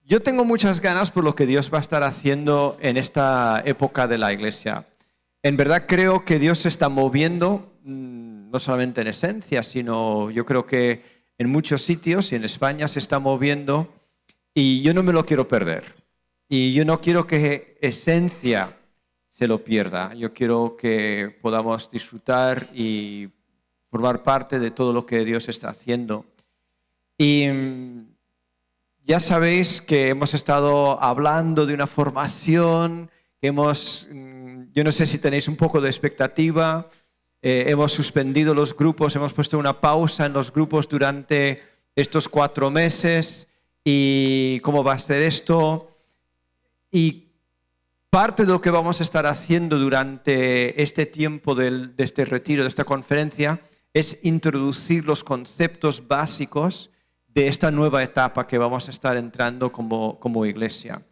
Yo tengo muchas ganas por lo que Dios va a estar haciendo en esta época de la iglesia. En verdad creo que Dios se está moviendo, no solamente en esencia, sino yo creo que en muchos sitios y en España se está moviendo y yo no me lo quiero perder. Y yo no quiero que esencia se lo pierda. Yo quiero que podamos disfrutar y formar parte de todo lo que Dios está haciendo. Y ya sabéis que hemos estado hablando de una formación, que yo no sé si tenéis un poco de expectativa, hemos suspendido los grupos, hemos puesto una pausa en los grupos durante estos 4 meses y cómo va a ser esto. Y parte de lo que vamos a estar haciendo durante este tiempo de este retiro, de esta conferencia, es introducir los conceptos básicos de esta nueva etapa que vamos a estar entrando como iglesia.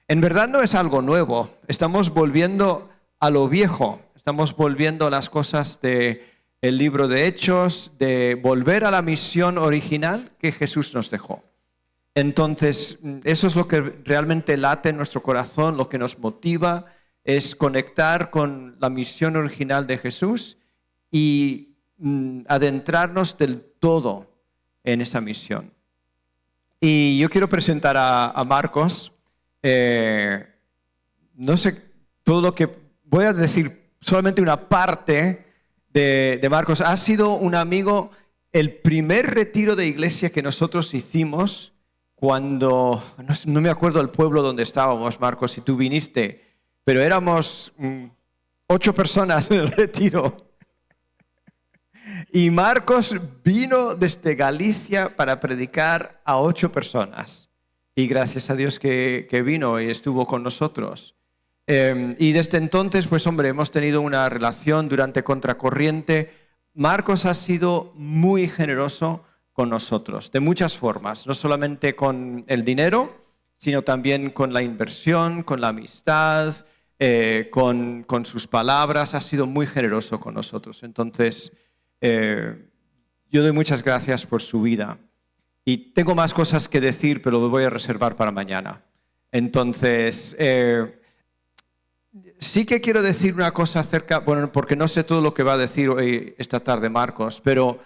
En verdad no es algo nuevo, estamos volviendo a lo viejo, estamos volviendo a las cosas del libro de Hechos, de volver a la misión original que Jesús nos dejó. Entonces, eso es lo que realmente late en nuestro corazón, lo que nos motiva es conectar con la misión original de Jesús y adentrarnos del todo en esa misión. Y yo quiero presentar a Marcos. No sé, todo lo que voy a decir, solamente una parte de Marcos. Ha sido un amigo, el primer retiro de iglesia que nosotros hicimos cuando, no me acuerdo el pueblo donde estábamos, Marcos, si tú viniste, pero éramos 8 personas en el retiro. Y Marcos vino desde Galicia para predicar a 8 personas. Y gracias a Dios que vino y estuvo con nosotros. Y desde entonces, pues hombre, hemos tenido una relación durante Contracorriente. Marcos ha sido muy generoso con nosotros, de muchas formas. No solamente con el dinero, sino también con la inversión, con la amistad, con sus palabras. Ha sido muy generoso con nosotros. Entonces, yo doy muchas gracias por su vida. Y tengo más cosas que decir, pero lo voy a reservar para mañana. Entonces, sí que quiero decir una cosa acerca, bueno, porque no sé todo lo que va a decir hoy, esta tarde Marcos, pero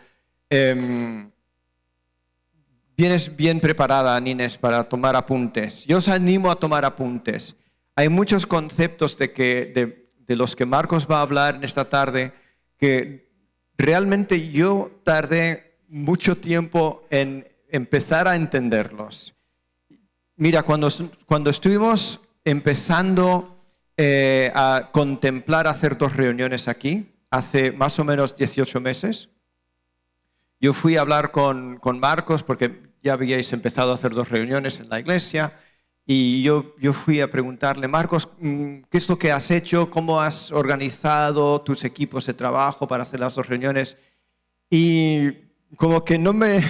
vienes bien preparada, Nines, para tomar apuntes. Yo os animo a tomar apuntes. Hay muchos conceptos de los que Marcos va a hablar en esta tarde que realmente yo tardé mucho tiempo en empezar a entenderlos. Mira, cuando estuvimos empezando a contemplar hacer 2 reuniones aquí, hace más o menos 18 meses, yo fui a hablar con Marcos porque ya habíais empezado a hacer 2 reuniones en la iglesia y yo fui a preguntarle, Marcos, ¿qué es lo que has hecho? ¿Cómo has organizado tus equipos de trabajo para hacer las 2 reuniones? Y como que no me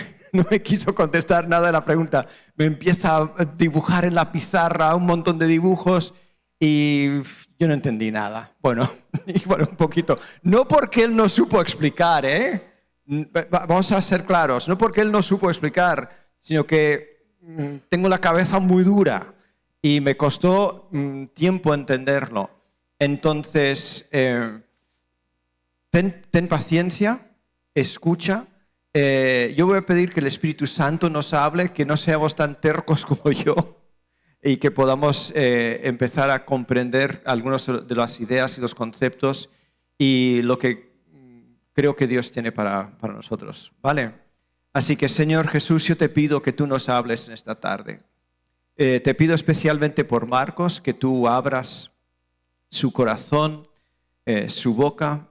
quiso contestar nada de la pregunta. Me empieza a dibujar en la pizarra un montón de dibujos y yo no entendí nada. Bueno, un poquito. No porque él no supo explicar, vamos a ser claros. No porque él no supo explicar, sino que tengo la cabeza muy dura y me costó tiempo entenderlo. Entonces, ten paciencia, escucha. Yo voy a pedir que el Espíritu Santo nos hable, que no seamos tan tercos como yo y que podamos empezar a comprender algunas de las ideas y los conceptos y lo que creo que Dios tiene para nosotros, ¿vale? Así que, Señor Jesús, yo te pido que tú nos hables en esta tarde. Te pido especialmente por Marcos, que tú abras su corazón, su boca,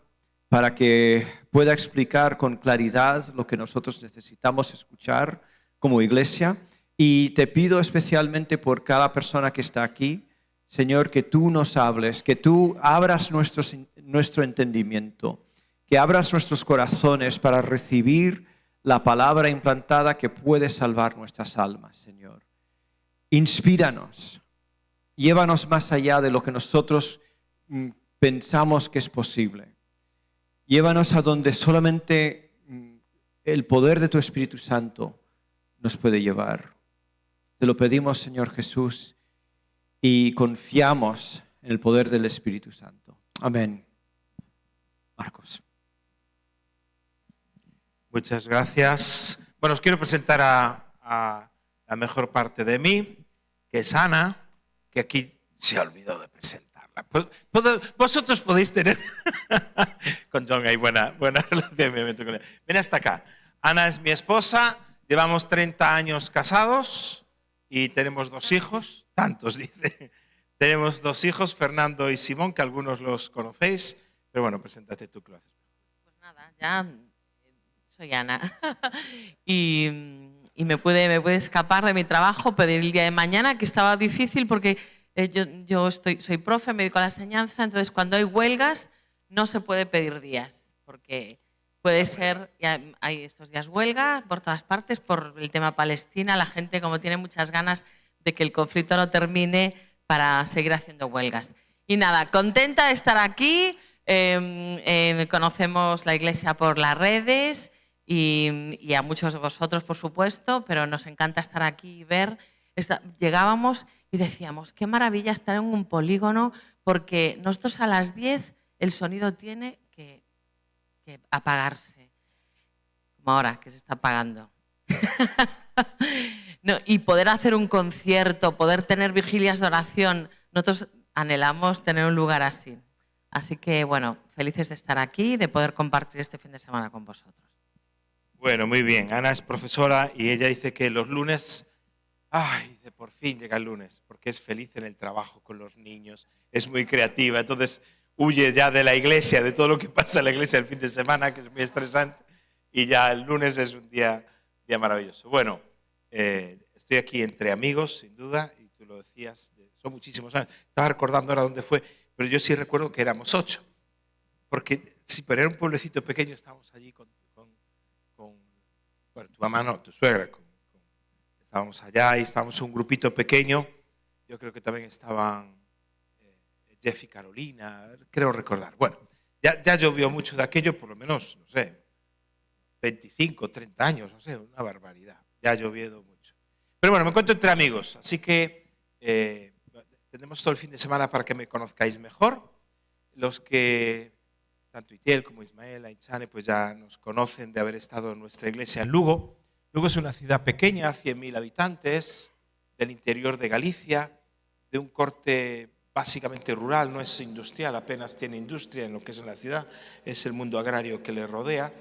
para que pueda explicar con claridad lo que nosotros necesitamos escuchar como iglesia. Y te pido especialmente por cada persona que está aquí, Señor, que tú nos hables, que tú abras nuestro entendimiento, que abras nuestros corazones para recibir la palabra implantada que puede salvar nuestras almas, Señor. Inspíranos, llévanos más allá de lo que nosotros pensamos que es posible. Llévanos a donde solamente el poder de tu Espíritu Santo nos puede llevar. Te lo pedimos, Señor Jesús, y confiamos en el poder del Espíritu Santo. Amén. Marcos. Muchas gracias. Bueno, os quiero presentar a la mejor parte de mí, que es Ana, que aquí se olvidó de presentarla. Vosotros podéis tener con John hay buena relación con ella. Ven hasta acá. Ana es mi esposa, llevamos 30 años casados y tenemos 2 hijos, tantos dice. Tenemos 2 hijos, Fernando y Simón, que algunos los conocéis, pero bueno, preséntate tú que lo haces. Pues nada, ya soy Ana y me puede escapar de mi trabajo, pedir el día de mañana, que estaba difícil porque soy profe, me dedico a la enseñanza, entonces cuando hay huelgas no se puede pedir días, porque puede ser, ya hay estos días huelga por todas partes, por el tema Palestina, la gente como tiene muchas ganas de que el conflicto no termine para seguir haciendo huelgas. Y nada, contenta de estar aquí, conocemos la iglesia por las redes y a muchos de vosotros, por supuesto, pero nos encanta estar aquí y ver. Llegábamos y decíamos, qué maravilla estar en un polígono, porque nosotros a las 10 el sonido tiene que apagarse, como ahora que se está apagando. No, y poder hacer un concierto, poder tener vigilias de oración, nosotros anhelamos tener un lugar así. Así que, bueno, felices de estar aquí y de poder compartir este fin de semana con vosotros. Bueno, muy bien. Ana es profesora y ella dice que los lunes, dice, por fin llega el lunes, porque es feliz en el trabajo con los niños, es muy creativa, entonces huye ya de la iglesia, de todo lo que pasa en la iglesia el fin de semana, que es muy estresante, y ya el lunes es un día maravilloso. Bueno, estoy aquí entre amigos, sin duda, y tú lo decías, son muchísimos años. Estaba recordando ahora dónde fue, pero yo sí recuerdo que éramos 8, porque sí, pero era un pueblecito pequeño, estábamos allí con bueno, tu mamá no, tu suegra, estábamos allá y estábamos un grupito pequeño, yo creo que también estaban Jeff y Carolina, creo recordar. Bueno, ya llovió mucho de aquello, por lo menos, no sé, 25, 30 años, no sé, una barbaridad. Ya ha llovido mucho. Pero bueno, me encuentro entre amigos, así que tenemos todo el fin de semana para que me conozcáis mejor. Los que, tanto Itiel como Ismael, Ainchane, pues ya nos conocen de haber estado en nuestra iglesia en Lugo. Lugo es una ciudad pequeña, 100.000 habitantes, del interior de Galicia, de un corte básicamente rural, no es industrial, apenas tiene industria en lo que es en la ciudad, es el mundo agrario que le rodea.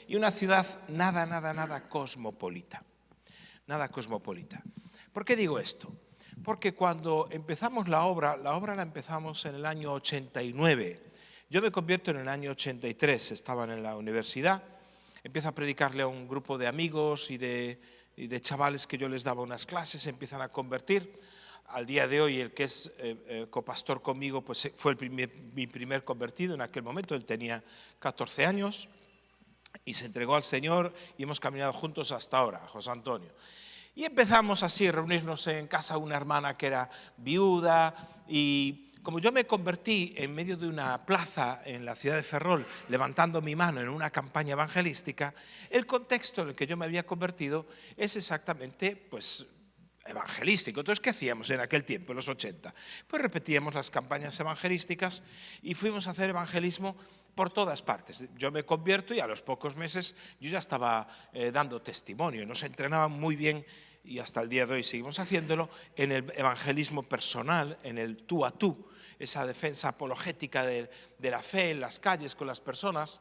Y una ciudad nada cosmopolita. Nada cosmopolita. ¿Por qué digo esto? Porque cuando empezamos la obra la empezamos en el año 89. Yo me convierto en el año 83, estaban en la universidad, empiezo a predicarle a un grupo de amigos y de chavales que yo les daba unas clases, se empiezan a convertir. Al día de hoy el que es copastor conmigo pues fue mi primer convertido en aquel momento, él tenía 14 años. Y se entregó al Señor y hemos caminado juntos hasta ahora, José Antonio. Y empezamos así a reunirnos en casa de una hermana que era viuda y como yo me convertí en medio de una plaza en la ciudad de Ferrol, levantando mi mano en una campaña evangelística, el contexto en el que yo me había convertido es exactamente pues evangelístico. Entonces, ¿qué hacíamos en aquel tiempo, en los 80? Pues repetíamos las campañas evangelísticas y fuimos a hacer evangelismo por todas partes. Yo me convierto y a los pocos meses yo ya estaba dando testimonio. Nos entrenaban muy bien y hasta el día de hoy seguimos haciéndolo en el evangelismo personal, en el tú a tú, esa defensa apologética de la fe en las calles con las personas.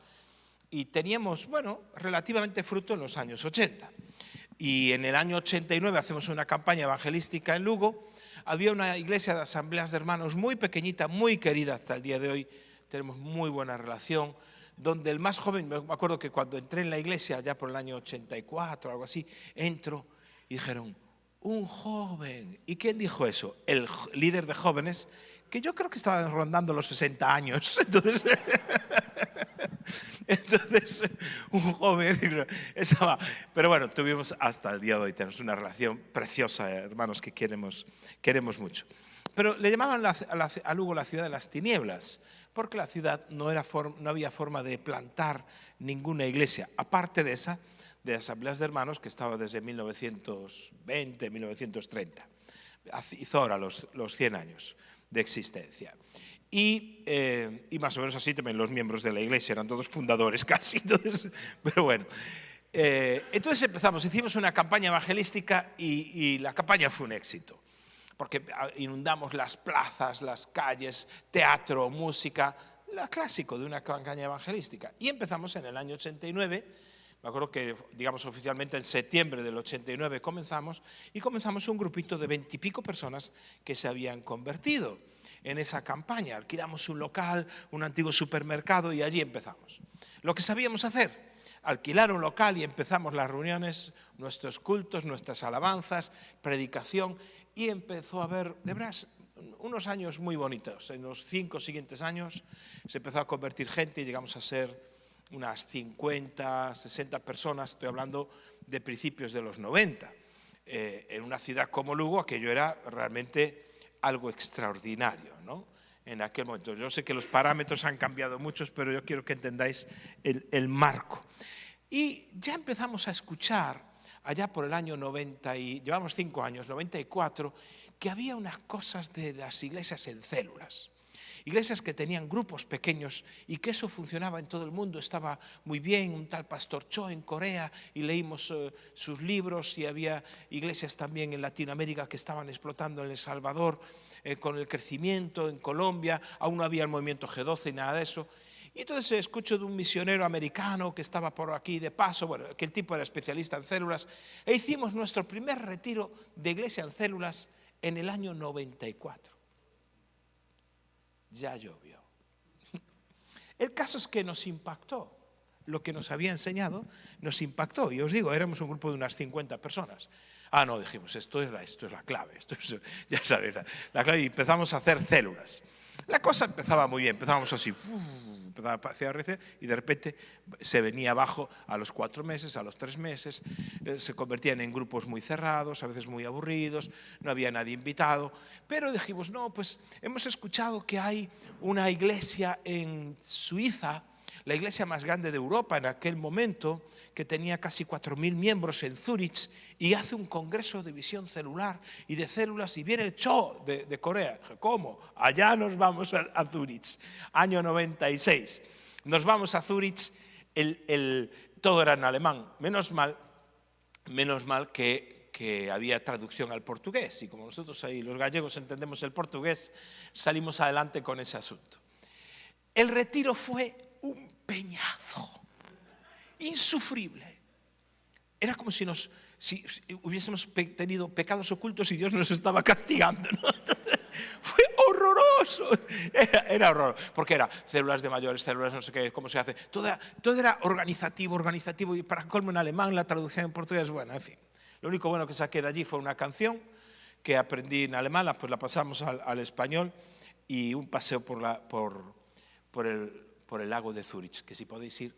Y teníamos, bueno, relativamente fruto en los años 80. Y en el año 89 hacemos una campaña evangelística en Lugo. Había una iglesia de asambleas de hermanos muy pequeñita, muy querida hasta el día de hoy. Tenemos muy buena relación, donde el más joven, me acuerdo que cuando entré en la iglesia, ya por el año 84 o algo así, entro y dijeron, un joven. ¿Y quién dijo eso? El líder de jóvenes, que yo creo que estaba rondando los 60 años. Entonces un joven estaba... Pero bueno, tuvimos hasta el día de hoy, tenemos una relación preciosa, hermanos, que queremos mucho. Pero le llamaban a Lugo la ciudad de las tinieblas, porque la ciudad no había forma de plantar ninguna iglesia, aparte de esa, de asambleas de hermanos que estaba desde 1920, 1930. Hizo ahora los 100 años de existencia. Y más o menos así también los miembros de la iglesia, eran todos fundadores casi. Entonces, pero bueno, entonces empezamos, hicimos una campaña evangelística y la campaña fue un éxito, porque inundamos las plazas, las calles, teatro, música, lo clásico de una campaña evangelística. Y empezamos en el año 89, me acuerdo que, digamos, oficialmente en septiembre del 89 comenzamos un grupito de 20 y pico personas que se habían convertido en esa campaña. Alquilamos un local, un antiguo supermercado y allí empezamos. Lo que sabíamos hacer, alquilar un local y empezamos las reuniones, nuestros cultos, nuestras alabanzas, predicación, y empezó a haber, de verdad, unos años muy bonitos. En los 5 siguientes años se empezó a convertir gente y llegamos a ser unas 50, 60 personas, estoy hablando de principios de los 90. En una ciudad como Lugo aquello era realmente algo extraordinario, ¿no? En aquel momento. Yo sé que los parámetros han cambiado muchos, pero yo quiero que entendáis el marco. Y ya empezamos a escuchar, allá por el año 90, llevamos 5 años, 94, que había unas cosas de las iglesias en células. Iglesias que tenían grupos pequeños y que eso funcionaba en todo el mundo, estaba muy bien. Un tal Pastor Cho en Corea y leímos sus libros, y había iglesias también en Latinoamérica que estaban explotando en El Salvador con el crecimiento, en Colombia aún no había el movimiento G12 y nada de eso. Y entonces escucho de un misionero americano que estaba por aquí de paso, bueno, que el tipo era especialista en células, e hicimos nuestro primer retiro de iglesia en células en el año 94. Ya llovió. El caso es que nos impactó. Lo que nos había enseñado nos impactó. Y os digo, éramos un grupo de unas 50 personas. Ah, no, dijimos, esto es la clave. Esto es, ya sabéis, la clave. Y empezamos a hacer células. La cosa empezaba muy bien. Empezábamos así, empezaba a crecer, y de repente se venía abajo a los 4 meses, a los 3 meses. Se convertían en grupos muy cerrados, a veces muy aburridos, no había nadie invitado. Pero dijimos, no, pues hemos escuchado que hay una iglesia en Suiza, la iglesia más grande de Europa en aquel momento, que tenía casi 4.000 miembros en Zúrich, y hace un congreso de visión celular y de células, y viene el Cho de Corea. ¿Cómo? Allá nos vamos a Zúrich. Año 96. Nos vamos a Zúrich, todo era en alemán. Menos mal que había traducción al portugués, y como nosotros ahí los gallegos entendemos el portugués, salimos adelante con ese asunto. El retiro fue un peñazo insufrible. Era como si hubiésemos tenido pecados ocultos y Dios nos estaba castigando, ¿no? Entonces, fue horroroso. Era horroroso, porque era células de mayores, células no sé qué, cómo se hace. Todo era organizativo, y para colmo en alemán, la traducción en portugués, bueno, en fin. Lo único bueno que saqué de allí fue una canción que aprendí en alemán, pues la pasamos al español, y un paseo por el lago de Zúrich, que si podéis ir,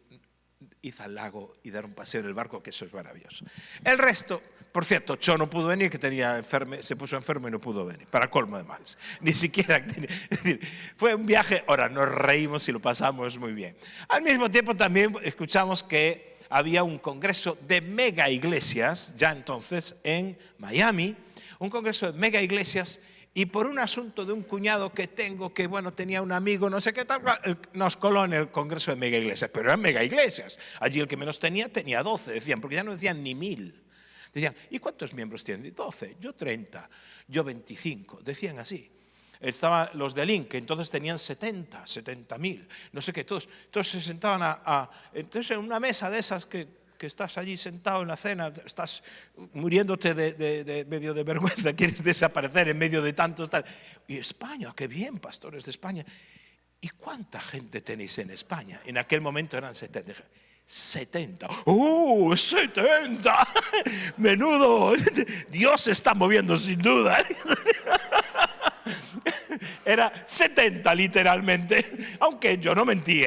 id al lago y dar un paseo en el barco, que eso es maravilloso. El resto, por cierto, Cho no pudo venir, que se puso enfermo y no pudo venir, para colmo de males. Ni siquiera, es decir, fue un viaje, ahora nos reímos y lo pasamos muy bien. Al mismo tiempo también escuchamos que había un congreso de mega iglesias, ya entonces en Miami, un congreso de mega iglesias. Y por un asunto de un cuñado que tengo, que bueno, tenía un amigo, no sé qué tal, nos coló en el congreso de mega iglesias. Pero eran mega iglesias. Allí el que menos tenía 12, decían, porque ya no decían ni 1000. Decían, ¿y cuántos miembros tienen? 12, yo 30, yo 25. Decían así. Estaban los de Link, que entonces tenían 70.000, no sé qué, todos se sentaban entonces en una mesa de esas que estás allí sentado en la cena, estás muriéndote de medio de vergüenza, quieres desaparecer en medio de tantos tal. Y España, qué bien, pastores de España. ¿Y cuánta gente tenéis en España? En aquel momento eran 70. 70. ¡Oh, 70! Menudo. Dios se está moviendo sin duda. Era 70 literalmente, aunque yo no mentí,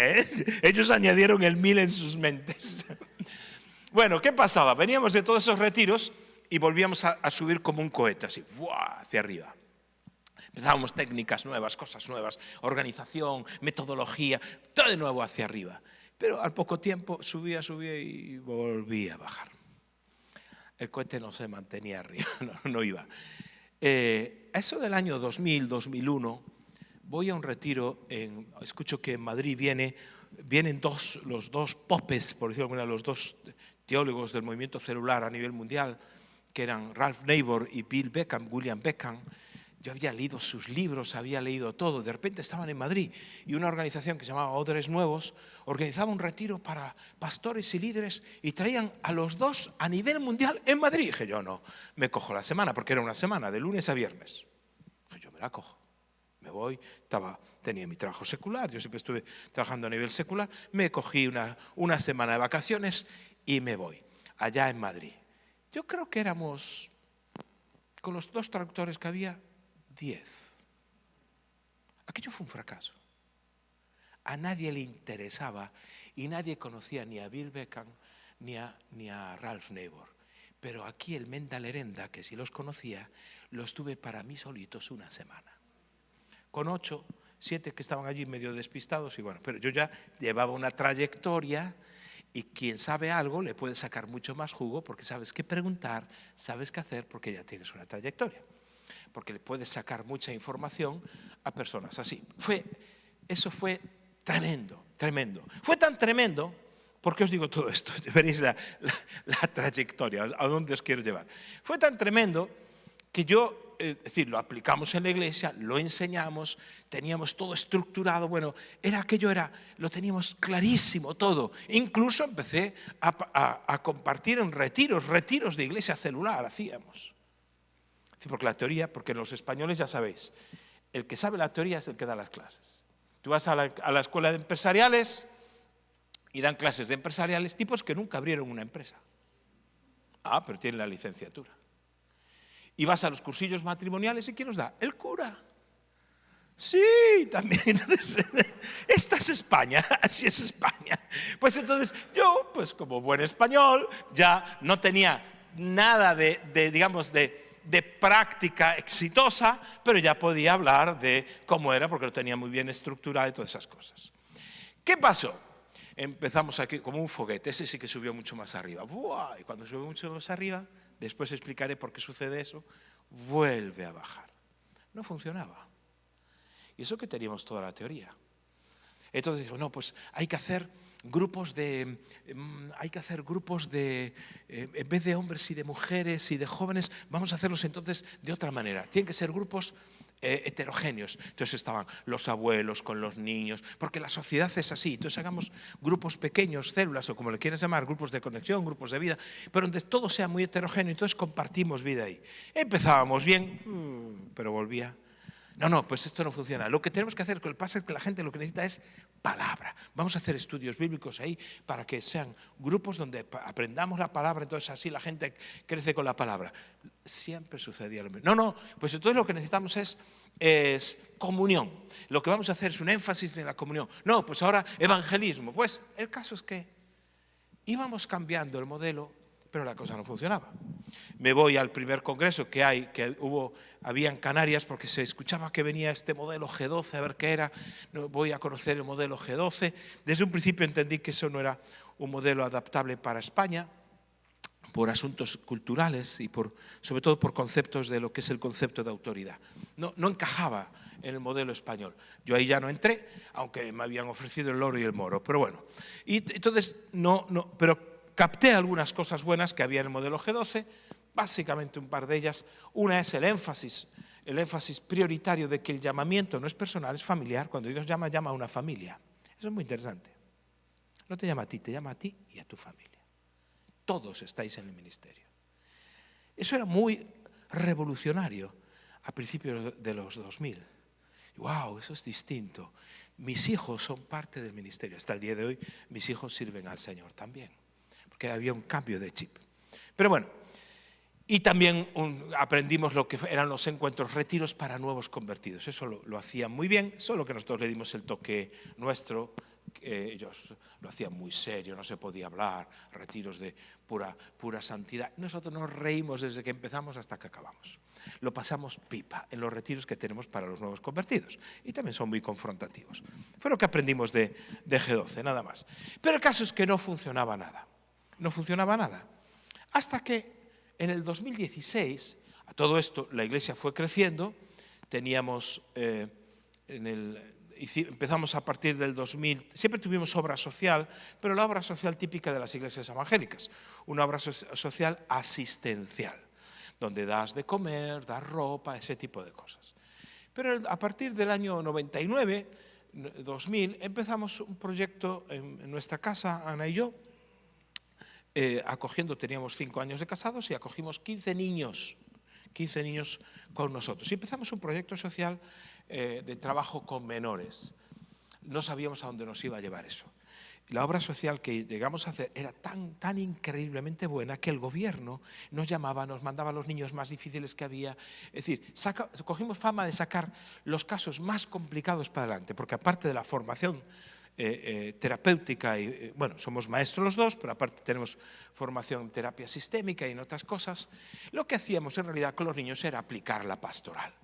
ellos añadieron el 1000 en sus mentes. Bueno, ¿qué pasaba? Veníamos de todos esos retiros y volvíamos a subir como un cohete, así, ¡buah!, hacia arriba. Empezábamos técnicas nuevas, cosas nuevas, organización, metodología, todo de nuevo hacia arriba. Pero al poco tiempo subía y volvía a bajar. El cohete no se mantenía arriba, no iba. Eso del año 2000, 2001, voy a un retiro, escucho que en Madrid vienen los dos popes, por decirlo de alguna manera, los dos teólogos del movimiento celular a nivel mundial, que eran Ralph Neighbor y Bill Beckham, William Beckham. Yo había leído sus libros, había leído todo. De repente estaban en Madrid y una organización que se llamaba Odres Nuevos organizaba un retiro para pastores y líderes y traían a los dos a nivel mundial en Madrid. Y dije yo, no, me cojo la semana, porque era una semana, de lunes a viernes. Dije yo, me la cojo. Me voy, tenía mi trabajo secular, yo siempre estuve trabajando a nivel secular, me cogí una semana de vacaciones y me voy, allá en Madrid. Yo creo que éramos, con los 2 traductores que había, 10. Aquello fue un fracaso. A nadie le interesaba y nadie conocía ni a Bill Beckham ni a Ralph Neighbor. Pero aquí el Menda Lerenda, que sí los conocía, los tuve para mí solitos una semana. Con 8, 7 que estaban allí medio despistados y bueno, pero yo ya llevaba una trayectoria y quien sabe algo le puede sacar mucho más jugo porque sabes qué preguntar, sabes qué hacer porque ya tienes una trayectoria. Porque le puedes sacar mucha información a personas así. Eso fue tremendo, tremendo. Fue tan tremendo, ¿por qué os digo todo esto? Veréis la trayectoria, a dónde os quiero llevar. Fue tan tremendo que yo, es decir, lo aplicamos en la iglesia, lo enseñamos, teníamos todo estructurado, bueno, lo teníamos clarísimo todo. Incluso empecé a compartir en retiros de iglesia celular hacíamos. Porque la teoría, porque los españoles ya sabéis, el que sabe la teoría es el que da las clases. Tú vas a la escuela de empresariales y dan clases de empresariales tipos que nunca abrieron una empresa. Pero tienen la licenciatura. Y vas a los cursillos matrimoniales y ¿quién los da? El cura. Sí, también. Entonces, esta es España, así es España. Pues entonces yo, pues como buen español, ya no tenía nada de práctica exitosa, pero ya podía hablar de cómo era, porque lo tenía muy bien estructurado y todas esas cosas. ¿Qué pasó? Empezamos aquí como un foguete, ese sí que subió mucho más arriba. ¡Buah! Y cuando subió mucho más arriba, después explicaré por qué sucede eso, vuelve a bajar. No funcionaba. Y eso que teníamos toda la teoría. Entonces dijo, no, pues hay que hacer grupos en vez de hombres y de mujeres y de jóvenes, vamos a hacerlos entonces de otra manera. Tienen que ser grupos heterogéneos. Entonces estaban los abuelos con los niños, porque la sociedad es así. Entonces hagamos grupos pequeños, células o como le quieras llamar, grupos de conexión, grupos de vida, pero donde todo sea muy heterogéneo. Entonces compartimos vida ahí. Empezábamos bien, pero volvía. No, pues esto no funciona. Lo que tenemos que hacer, lo que pasa es que la gente lo que necesita es palabra. Vamos a hacer estudios bíblicos ahí para que sean grupos donde aprendamos la palabra, entonces así la gente crece con la palabra. Siempre sucedía lo mismo. No, pues entonces lo que necesitamos es comunión. Lo que vamos a hacer es un énfasis en la comunión. No, pues ahora evangelismo. Pues el caso es que íbamos cambiando el modelo, pero la cosa no funcionaba. Me voy al primer congreso que había en Canarias, porque se escuchaba que venía este modelo G12, a ver qué era. Voy a conocer el modelo G12. Desde un principio entendí que eso no era un modelo adaptable para España, por asuntos culturales y sobre todo por conceptos de lo que es el concepto de autoridad. No encajaba en el modelo español. Yo ahí ya no entré, aunque me habían ofrecido el oro y el moro, pero bueno. Y entonces pero capté algunas cosas buenas que había en el modelo G12, básicamente un par de ellas. Una es el énfasis prioritario de que el llamamiento no es personal, es familiar. Cuando Dios llama a una familia. Eso es muy interesante. No te llama a ti, te llama a ti y a tu familia. Todos estáis en el ministerio. Eso era muy revolucionario a principios de los 2000. ¡Wow! Eso es distinto. Mis hijos son parte del ministerio. Hasta el día de hoy mis hijos sirven al Señor también. Porque había un cambio de chip. Pero bueno, y también aprendimos lo que eran los encuentros, retiros para nuevos convertidos. Eso lo hacían muy bien, solo que nosotros le dimos el toque nuestro ellos lo hacían muy serio, no se podía hablar, retiros de pura santidad. Nosotros nos reímos desde que empezamos hasta que acabamos. Lo pasamos pipa en los retiros que tenemos para los nuevos convertidos. Y también son muy confrontativos. Fue lo que aprendimos de G12, nada más. Pero el caso es que no funcionaba nada. No funcionaba nada. Hasta que en el 2016, a todo esto, la iglesia fue creciendo. Teníamos empezamos a partir del 2000, siempre tuvimos obra social, pero la obra social típica de las iglesias evangélicas, una obra social asistencial, donde das de comer, das ropa, ese tipo de cosas. Pero a partir del año 99, 2000, empezamos un proyecto en nuestra casa, Ana y yo, acogiendo, teníamos 5 años de casados y acogimos 15 niños con nosotros. Y empezamos un proyecto social de trabajo con menores. No sabíamos a dónde nos iba a llevar eso. La obra social que llegamos a hacer era tan increíblemente buena que el gobierno nos llamaba, nos mandaba a los niños más difíciles que había. Es decir, cogimos fama de sacar los casos más complicados para adelante, porque aparte de la formación terapéutica, y bueno, somos maestros los dos, pero aparte tenemos formación en terapia sistémica y en otras cosas, lo que hacíamos en realidad con los niños era aplicar la pastoral.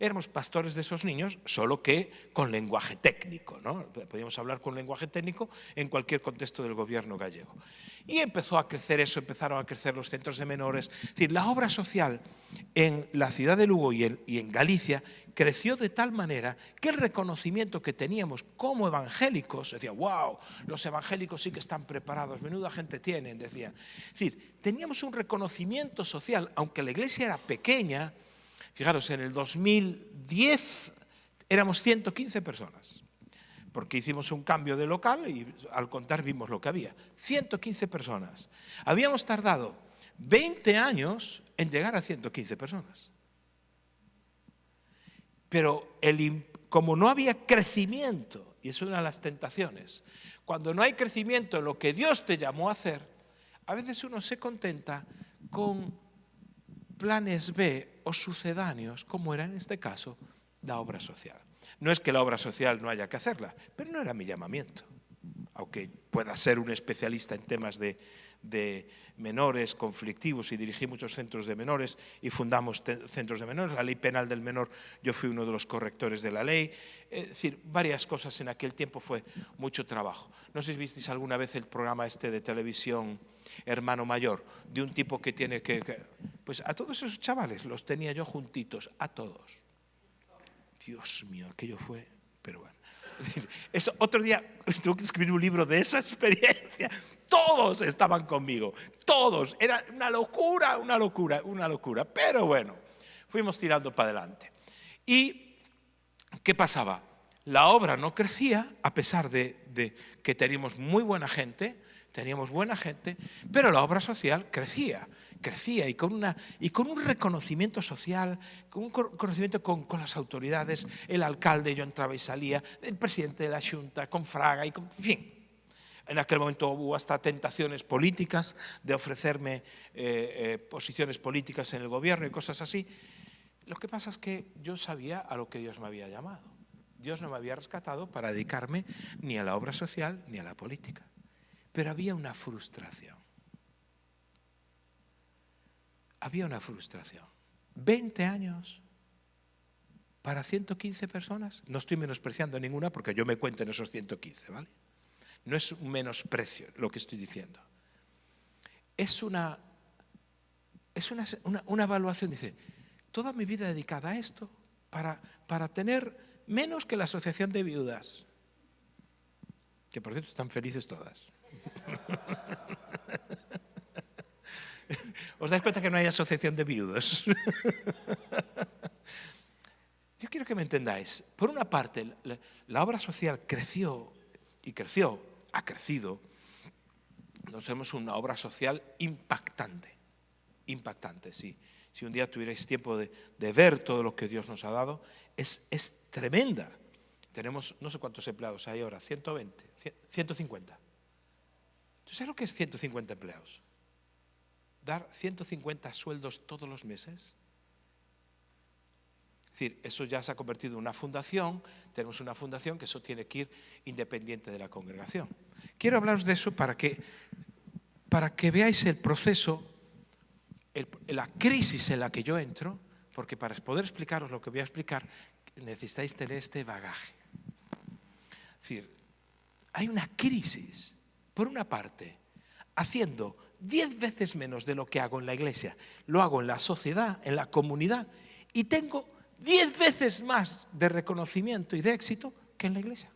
Éramos pastores de esos niños, solo que con lenguaje técnico, ¿no? Podíamos hablar con lenguaje técnico en cualquier contexto del gobierno gallego. Y empezó a crecer eso, empezaron a crecer los centros de menores. Es decir, la obra social en la ciudad de Lugo y en Galicia creció de tal manera que el reconocimiento que teníamos como evangélicos, decía, wow, los evangélicos sí que están preparados, menuda gente tienen, decían. Es decir, teníamos un reconocimiento social, aunque la iglesia era pequeña. Fijaros, en el 2010 éramos 115 personas, porque hicimos un cambio de local y al contar vimos lo que había. 115 personas. Habíamos tardado 20 años en llegar a 115 personas. Pero como no había crecimiento, y es una de las tentaciones, cuando no hay crecimiento en lo que Dios te llamó a hacer, a veces uno se contenta con planes B o sucedáneos, como era en este caso la obra social. No es que la obra social no haya que hacerla, pero no era mi llamamiento. Aunque pueda ser un especialista en temas de menores conflictivos y dirigí muchos centros de menores y fundamos centros de menores, la ley penal del menor, yo fui uno de los correctores de la ley, es decir, varias cosas en aquel tiempo, fue mucho trabajo. No sé si visteis alguna vez el programa este de televisión Hermano Mayor, de un tipo que tiene pues a todos esos chavales los tenía yo juntitos, a todos. Dios mío, aquello fue, pero bueno. Eso, otro día tuve que escribir un libro de esa experiencia. Todos estaban conmigo, todos. Era una locura. Pero bueno, fuimos tirando para adelante. ¿Y qué pasaba? La obra no crecía, a pesar de que teníamos muy buena gente, pero la obra social crecía y con un reconocimiento social, con un reconocimiento con las autoridades, el alcalde, yo entraba y salía, el presidente de la Xunta, con Fraga, en fin. En aquel momento hubo hasta tentaciones políticas de ofrecerme posiciones políticas en el gobierno y cosas así. Lo que pasa es que yo sabía a lo que Dios me había llamado. Dios no me había rescatado para dedicarme ni a la obra social ni a la política. Pero había una frustración. 20 años para 115 personas. No estoy menospreciando ninguna porque yo me cuento en esos 115, ¿vale? No es un menosprecio lo que estoy diciendo. Es una evaluación, dice, toda mi vida dedicada a esto para tener menos que la asociación de viudas, que por cierto están felices todas. ¿Os dais cuenta que no hay asociación de viudos? Yo quiero que me entendáis. Por una parte, la obra social creció y ha crecido. Nos vemos una obra social impactante, sí. Si un día tuvierais tiempo de ver todo lo que Dios nos ha dado, es tremenda. Tenemos no sé cuántos empleados hay ahora, 120, 150. ¿Tú sabes lo que es 150 empleados? Dar 150 sueldos todos los meses. decir, eso ya se ha convertido en una fundación, tenemos una fundación que eso tiene que ir independiente de la congregación. Quiero hablaros de eso para que veáis el proceso, la crisis en la que yo entro, porque para poder explicaros lo que voy a explicar, necesitáis tener este bagaje. Es decir, hay una crisis, por una parte, haciendo 10 veces menos de lo que hago en la iglesia, lo hago en la sociedad, en la comunidad, y tengo 10 veces más de reconocimiento y de éxito que en la iglesia.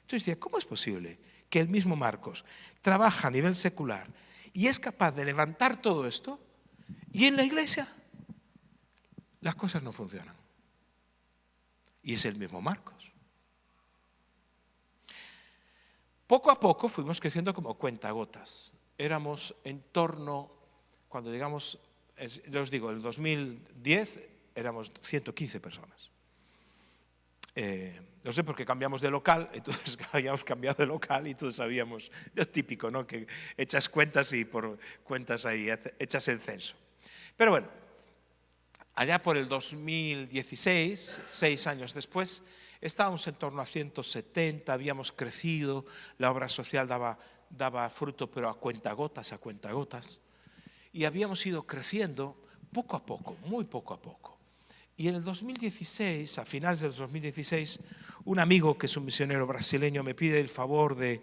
Entonces decía, ¿cómo es posible que el mismo Marcos trabaja a nivel secular y es capaz de levantar todo esto y en la iglesia las cosas no funcionan? Y es el mismo Marcos. Poco a poco fuimos creciendo como cuentagotas. Éramos en torno, cuando llegamos, yo os digo, en el 2010 éramos 115 personas. No sé por qué cambiamos de local, entonces habíamos cambiado de local y todos sabíamos, es típico, ¿no? Que echas cuentas y por cuentas ahí echas el censo. Pero bueno, allá por el 2016, 6 años después, estábamos en torno a 170, habíamos crecido, la obra social daba fruto, pero a cuentagotas, y habíamos ido creciendo poco a poco, muy poco a poco. Y en el 2016, a finales del 2016, un amigo que es un misionero brasileño me pide el favor de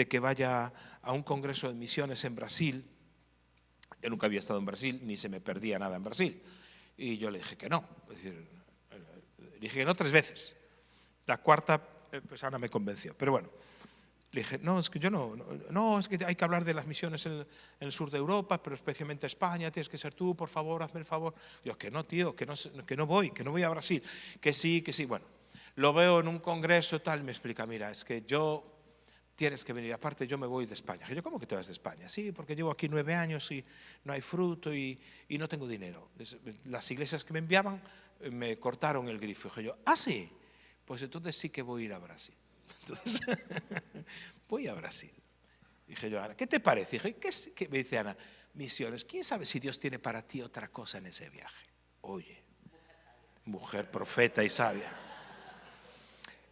que vaya a un congreso de misiones en Brasil. Yo nunca había estado en Brasil, ni se me perdía nada en Brasil. Y yo le dije que no. Es decir, le dije que no 3 veces. La cuarta, pues Ana me convenció. Pero bueno, le dije, no, es que yo no, es que hay que hablar de las misiones en el sur de Europa, pero especialmente España, tienes que ser tú, por favor, hazme el favor. Yo, que no, tío, que no voy a Brasil. Que sí. Bueno, lo veo en un congreso tal, me explica, mira, es que tienes que venir, aparte yo me voy de España. Yo, ¿cómo que te vas de España? Sí, porque llevo aquí 9 años y no hay fruto y no tengo dinero. Las iglesias que me enviaban me cortaron el grifo. Dije yo, ¿ah, sí? Pues entonces sí que voy a ir a Brasil. Entonces, voy a Brasil. Dije yo, Ana, ¿qué te parece? Dije, ¿qué? Me dice Ana, misiones. ¿Quién sabe si Dios tiene para ti otra cosa en ese viaje? Oye, mujer profeta y sabia.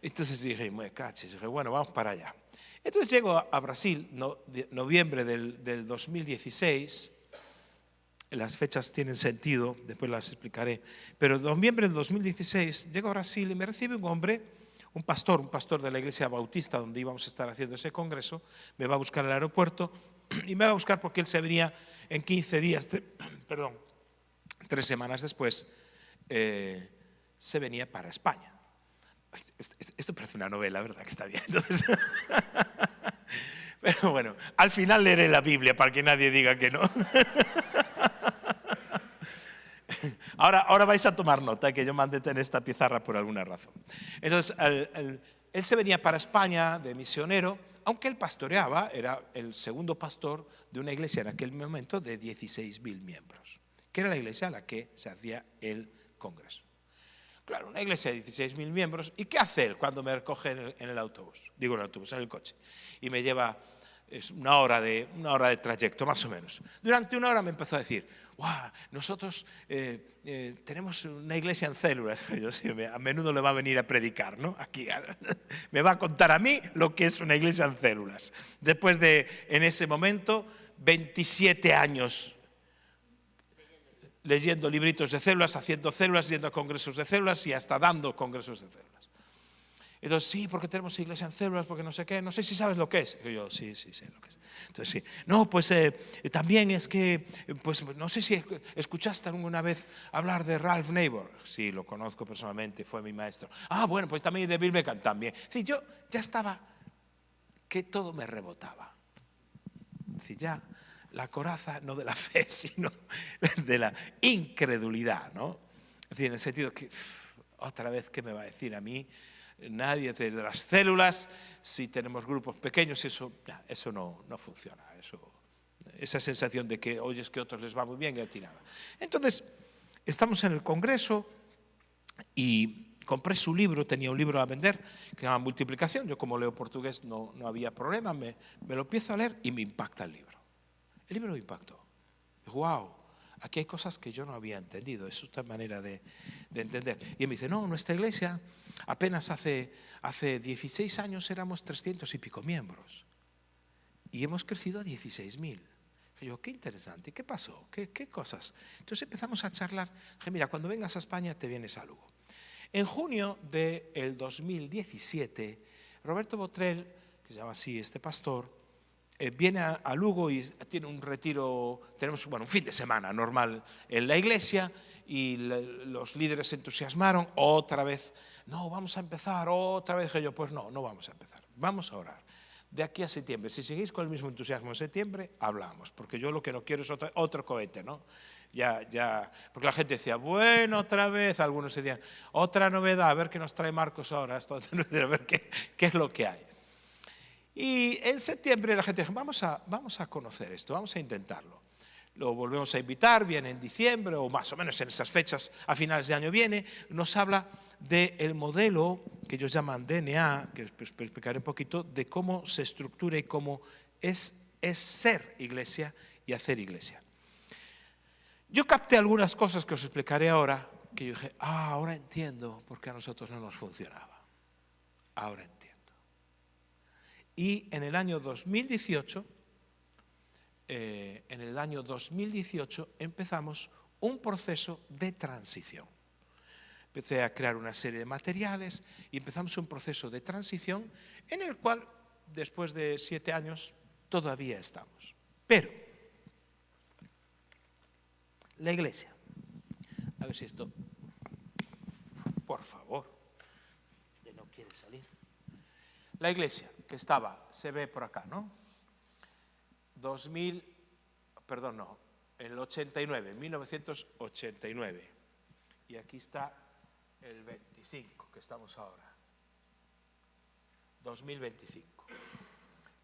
Entonces dije, me cachis. Dije, bueno, vamos para allá. Entonces llego a Brasil, noviembre del 2016. Las fechas tienen sentido, después las explicaré. Pero en noviembre del 2016 llego a Brasil y me recibe un hombre, un pastor de la iglesia bautista donde íbamos a estar haciendo ese congreso. Me va a buscar al aeropuerto y me va a buscar porque él se venía en 15 días, 3 semanas después, se venía para España. Esto parece una novela, ¿verdad? Que está bien. Entonces, pero bueno, al final leeré la Biblia para que nadie diga que no. Ahora vais a tomar nota que yo mandé en esta pizarra por alguna razón. Entonces, él se venía para España de misionero, aunque él pastoreaba, era el segundo pastor de una iglesia en aquel momento de 16.000 miembros, que era la iglesia a la que se hacía el congreso. Claro, una iglesia de 16.000 miembros. ¿Y qué hace él cuando me recoge en el autobús? Digo en el autobús, en el coche. Y me lleva una hora de trayecto, más o menos. Durante 1 hora me empezó a decir, ¡guau! Nosotros tenemos una iglesia en células. Yo sí, a menudo le va a venir a predicar, ¿no? Aquí me va a contar a mí lo que es una iglesia en células. Después de, en ese momento, 27 años leyendo libritos de células, haciendo células, yendo a congresos de células y hasta dando congresos de células. Entonces, sí, porque tenemos iglesia en células, porque no sé qué, no sé si sabes lo que es. Y yo, sí, sé lo que es. Entonces, sí. No, pues también es que, pues no sé si escuchaste alguna vez hablar de Ralph Neighbor. Sí, lo conozco personalmente, fue mi maestro. Ah, bueno, pues también de Bill Beckham también. Sí, yo ya estaba, que todo me rebotaba. Sí, ya la coraza no de la fe, sino de la incredulidad, ¿no? Es decir, en el sentido que, otra vez, ¿qué me va a decir a mí? Nadie de las células, si tenemos grupos pequeños, eso no funciona. Esa sensación de que oyes que a otros les va muy bien y a ti nada. Entonces, estamos en el congreso y compré su libro, tenía un libro a vender que se llama Multiplicación. Yo, como leo portugués, no había problema, me lo empiezo a leer y me impacta el libro. El libro me impactó. ¡Wow! aquí hay cosas que yo no había entendido, es otra manera de entender. Y él me dice, no, nuestra iglesia apenas hace 16 años éramos 300 y pico miembros y hemos crecido a 16.000. Y yo, qué interesante, ¿qué pasó? ¿Qué cosas? Entonces empezamos a charlar. Dije, mira, cuando vengas a España te vienes a Lugo. En junio del 2017, Roberto Botrel, que se llama así este pastor, viene a Lugo y tiene un retiro, tenemos un fin de semana normal en la iglesia y los líderes se entusiasmaron, otra vez, no, vamos a empezar, otra vez. Dije yo, pues no vamos a empezar, vamos a orar. De aquí a septiembre, si seguís con el mismo entusiasmo en septiembre, hablamos, porque yo lo que no quiero es otro cohete, ¿no? Ya, porque la gente decía, bueno, otra vez, algunos decían, otra novedad, a ver qué nos trae Marcos ahora, a ver qué es lo que hay. Y en septiembre la gente dijo, vamos a conocer esto, vamos a intentarlo. Lo volvemos a invitar, viene en diciembre o más o menos en esas fechas, a finales de año viene, nos habla del modelo que ellos llaman DNA, que os explicaré un poquito, de cómo se estructura y cómo es ser iglesia y hacer iglesia. Yo capté algunas cosas que os explicaré ahora, que yo dije, ahora entiendo por qué a nosotros no nos funcionaba. Ahora entiendo. Y en el año 2018, empezamos un proceso de transición. Empecé a crear una serie de materiales y empezamos un proceso de transición en el cual, después de 7 años, todavía estamos. Pero, la iglesia, a ver si esto, por favor, no quiere salir. La iglesia que estaba, se ve por acá, ¿no? El 89, 1989. Y aquí está el 25, que estamos ahora. 2025.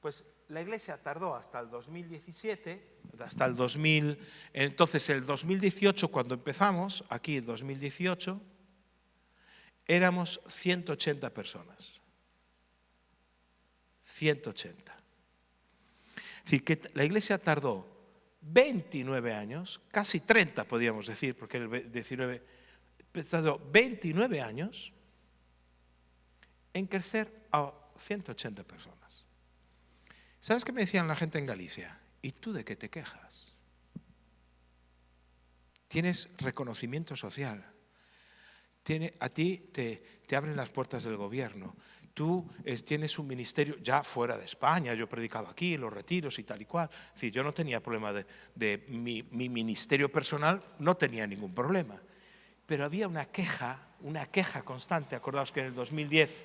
Pues la iglesia tardó hasta el 2017, entonces el 2018 cuando empezamos, aquí el 2018, éramos 180 personas. 180. Es decir, que la iglesia tardó 29 años, casi 30 podríamos decir, porque el 19 tardó 29 años en crecer a 180 personas. ¿Sabes qué me decían la gente en Galicia? ¿Y tú de qué te quejas? Tienes reconocimiento social. A ti te abren las puertas del gobierno. Tú tienes un ministerio ya fuera de España. Yo predicaba aquí, los retiros y tal y cual. Es decir, yo no tenía problema de mi ministerio personal, no tenía ningún problema. Pero había una queja constante. Acordaos que en el 2010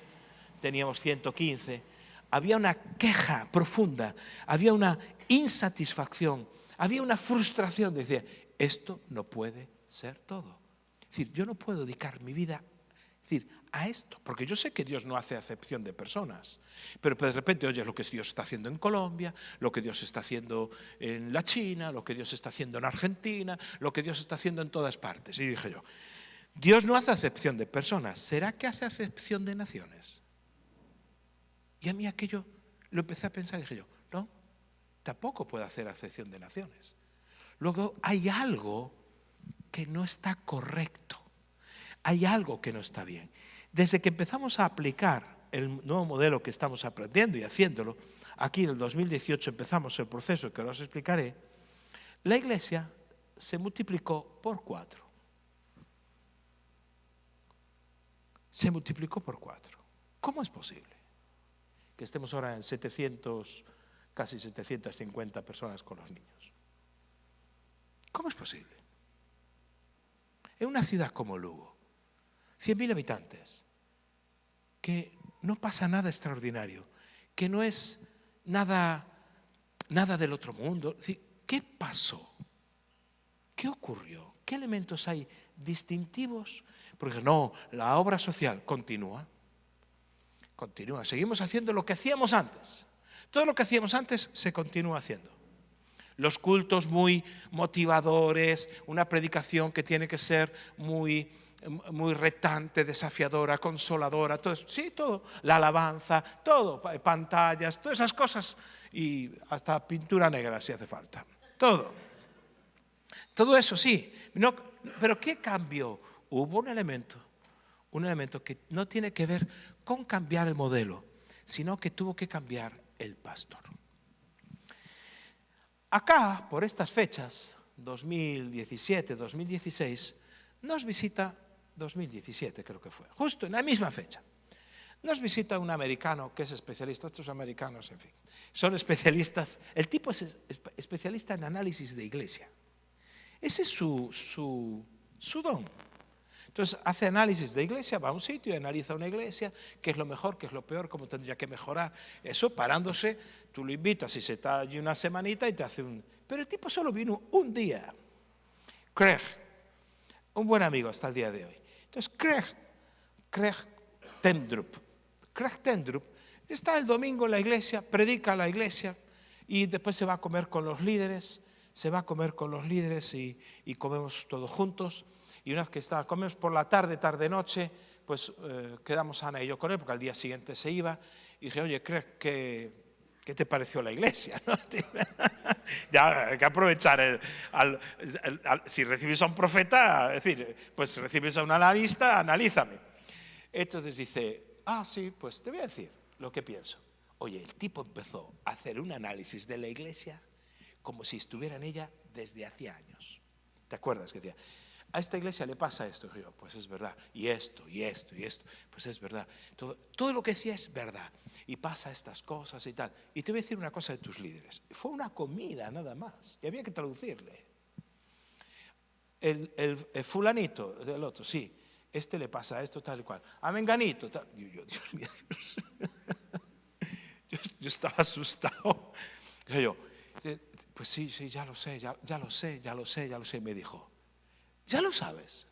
teníamos 115. Había una queja profunda, había una insatisfacción, había una frustración. Decía, esto no puede ser todo. Es decir, yo no puedo dedicar mi vida a esto, porque yo sé que Dios no hace acepción de personas, pero de repente oyes lo que Dios está haciendo en Colombia, lo que Dios está haciendo en la China, lo que Dios está haciendo en Argentina, lo que Dios está haciendo en todas partes. Y dije yo, Dios no hace acepción de personas, ¿será que hace acepción de naciones? Y a mí aquello lo empecé a pensar y dije yo, no, tampoco puede hacer acepción de naciones. Luego hay algo que no está correcto, hay algo que no está bien. Desde que empezamos a aplicar el nuevo modelo que estamos aprendiendo y haciéndolo, aquí en el 2018 empezamos el proceso que ahora os explicaré, la iglesia se multiplicó por 4. Se multiplicó por 4. ¿Cómo es posible que estemos ahora en 700, casi 750 personas con los niños? ¿Cómo es posible? En una ciudad como Lugo, 100.000 habitantes, que no pasa nada extraordinario, que no es nada del otro mundo. ¿Qué pasó? ¿Qué ocurrió? ¿Qué elementos hay distintivos? Porque no, la obra social continúa. Seguimos haciendo lo que hacíamos antes. Todo lo que hacíamos antes se continúa haciendo. Los cultos muy motivadores, una predicación que tiene que ser muy retante, desafiadora, consoladora, todo eso. Sí, todo. La alabanza, todo, pantallas, todas esas cosas y hasta pintura negra si hace falta. Todo. Todo eso sí, no, pero ¿qué cambió? Hubo un elemento que no tiene que ver con cambiar el modelo, sino que tuvo que cambiar el pastor. Acá, por estas fechas, 2017, 2016, nos visita, 2017 creo que fue, justo en la misma fecha, nos visita un americano que es especialista. Estos americanos, en fin, son especialistas. El tipo es especialista en análisis de iglesia. Ese es su don. Entonces hace análisis de iglesia, va a un sitio y analiza una iglesia, qué es lo mejor, qué es lo peor, cómo tendría que mejorar. Eso parándose, tú lo invitas y se está allí una semanita y te hace un... Pero el tipo solo vino un día. Craig, un buen amigo hasta el día de hoy. Entonces Craig Tendrup está el domingo en la iglesia, predica a la iglesia y después se va a comer con los líderes, y comemos todos juntos. Y una vez que comemos por la tarde-noche, pues quedamos Ana y yo con él, porque al día siguiente se iba. Y dije, oye, ¿crees qué te pareció la iglesia? ¿No? Ya hay que aprovechar. Si recibes a un profeta, es decir, pues recibes a un analista, analízame. Entonces dice, sí, pues te voy a decir lo que pienso. Oye, el tipo empezó a hacer un análisis de la iglesia como si estuviera en ella desde hacía años. ¿Te acuerdas que decía? A esta iglesia le pasa esto. Y yo, pues es verdad. Y esto, pues es verdad. Todo lo que decía es verdad. Y pasa estas cosas y tal. Y te voy a decir una cosa de tus líderes. Fue una comida nada más. Y había que traducirle. El fulanito del otro, sí. Este le pasa esto, tal y cual. A menganito, tal. Y yo, Dios mío. Yo estaba asustado. Y yo, pues sí, ya lo sé. Me dijo, ¿ya lo sabes?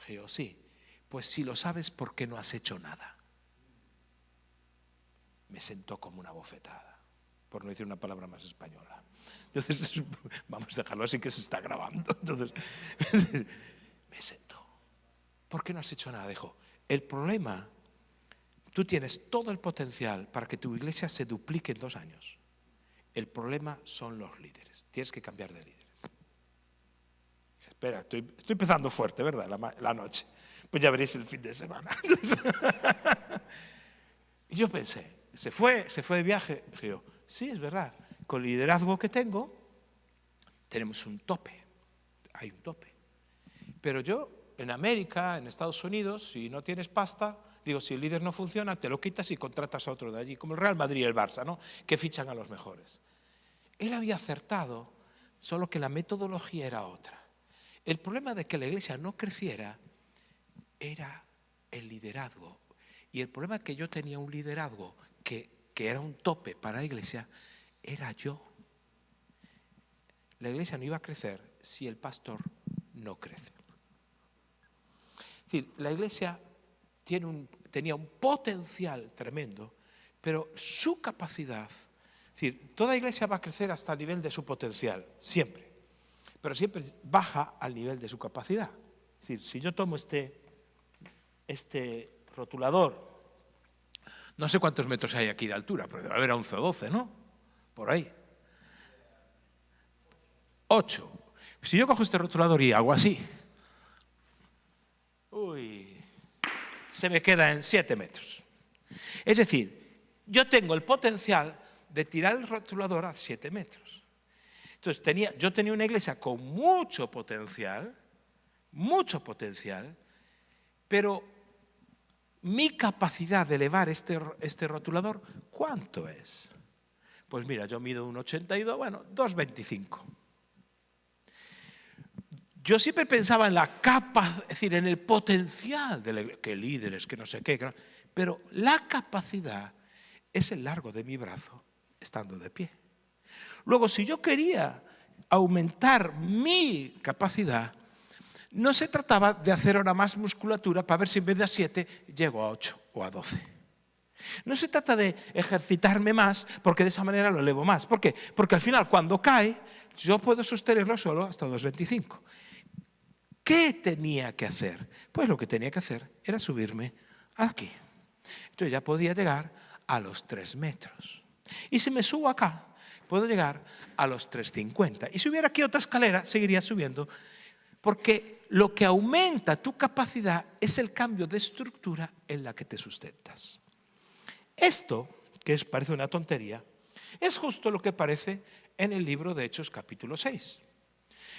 Y yo, sí. Pues si lo sabes, ¿por qué no has hecho nada? Me sentó como una bofetada, por no decir una palabra más española. Entonces, vamos a dejarlo así que se está grabando. Entonces, me sentó. ¿Por qué no has hecho nada? Dijo, el problema, tú tienes todo el potencial para que tu iglesia se duplique en 2 años. El problema son los líderes. Tienes que cambiar de líderes. Espera, estoy empezando fuerte, ¿verdad? La noche. Pues ya veréis el fin de semana. Y yo pensé, se fue de viaje. Dije yo, sí, es verdad. Con el liderazgo que tengo, tenemos un tope. Hay un tope. Pero yo, en América, en Estados Unidos, si no tienes pasta, digo, si el líder no funciona, te lo quitas y contratas a otro de allí, como el Real Madrid y el Barça, ¿no? Que fichan a los mejores. Él había acertado, solo que la metodología era otra. El problema de que la iglesia no creciera era el liderazgo. Y el problema que yo tenía un liderazgo que era un tope para la iglesia, era yo. La iglesia no iba a crecer si el pastor no crece. Es decir, la iglesia tenía un potencial tremendo, pero su capacidad, es decir, toda iglesia va a crecer hasta el nivel de su potencial, siempre, pero siempre baja al nivel de su capacidad. Es decir, si yo tomo este rotulador, no sé cuántos metros hay aquí de altura, pero debe haber 11 o 12, ¿no? Por ahí. 8. Si yo cojo este rotulador y hago así, se me queda en 7 metros. Es decir, yo tengo el potencial de tirar el rotulador a 7 metros. Entonces, yo tenía una iglesia con mucho potencial, pero mi capacidad de elevar este rotulador, ¿cuánto es? Pues mira, yo mido 1,82, bueno, 2,25. Yo siempre pensaba en la capacidad, es decir, en el potencial de la iglesia, que líderes, que no sé qué, pero la capacidad es el largo de mi brazo estando de pie. Luego, si yo quería aumentar mi capacidad, no se trataba de hacer ahora más musculatura para ver si en vez de a 7 llego a 8 o a 12. No se trata de ejercitarme más porque de esa manera lo elevo más. ¿Por qué? Porque al final cuando cae yo puedo sostenerlo solo hasta 2,25. ¿Qué tenía que hacer? Pues lo que tenía que hacer era subirme aquí. Entonces ya podía llegar a los 3 metros. Y si me subo acá, puedo llegar a los 350. Y si hubiera aquí otra escalera, seguiría subiendo, porque lo que aumenta tu capacidad es el cambio de estructura en la que te sustentas. Esto, que parece una tontería, es justo lo que aparece en el libro de Hechos capítulo 6.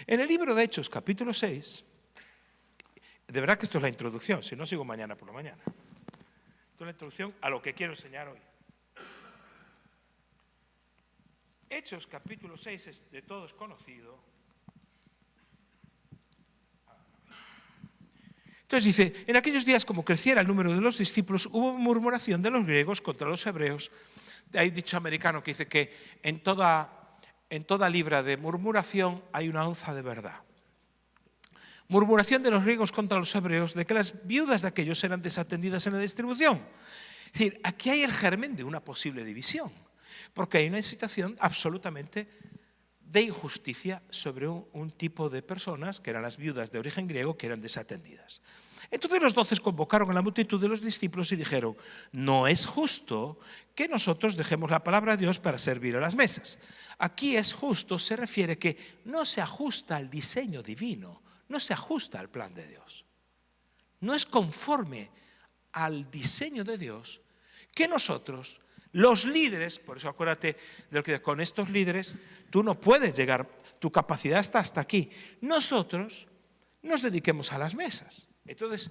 En el libro de Hechos capítulo 6, de verdad que esto es la introducción, si no sigo mañana por la mañana. Esto es la introducción a lo que quiero enseñar hoy. Hechos capítulo 6 es de todos conocido. Entonces dice, en aquellos días como creciera el número de los discípulos, hubo murmuración de los griegos contra los hebreos. Hay dicho americano que dice que en toda libra de murmuración hay una onza de verdad. Murmuración de los griegos contra los hebreos de que las viudas de aquellos eran desatendidas en la distribución. Es decir, aquí hay el germen de una posible división, porque hay una situación absolutamente de injusticia sobre un tipo de personas, que eran las viudas de origen griego, que eran desatendidas. Entonces los 12 convocaron a la multitud de los discípulos y dijeron, no es justo que nosotros dejemos la palabra de Dios para servir a las mesas. Aquí es justo, se refiere que no se ajusta al diseño divino, no se ajusta al plan de Dios. No es conforme al diseño de Dios que nosotros, los líderes, por eso acuérdate de lo que con estos líderes tú no puedes llegar, tu capacidad está hasta aquí. Nosotros nos dediquemos a las mesas. Entonces,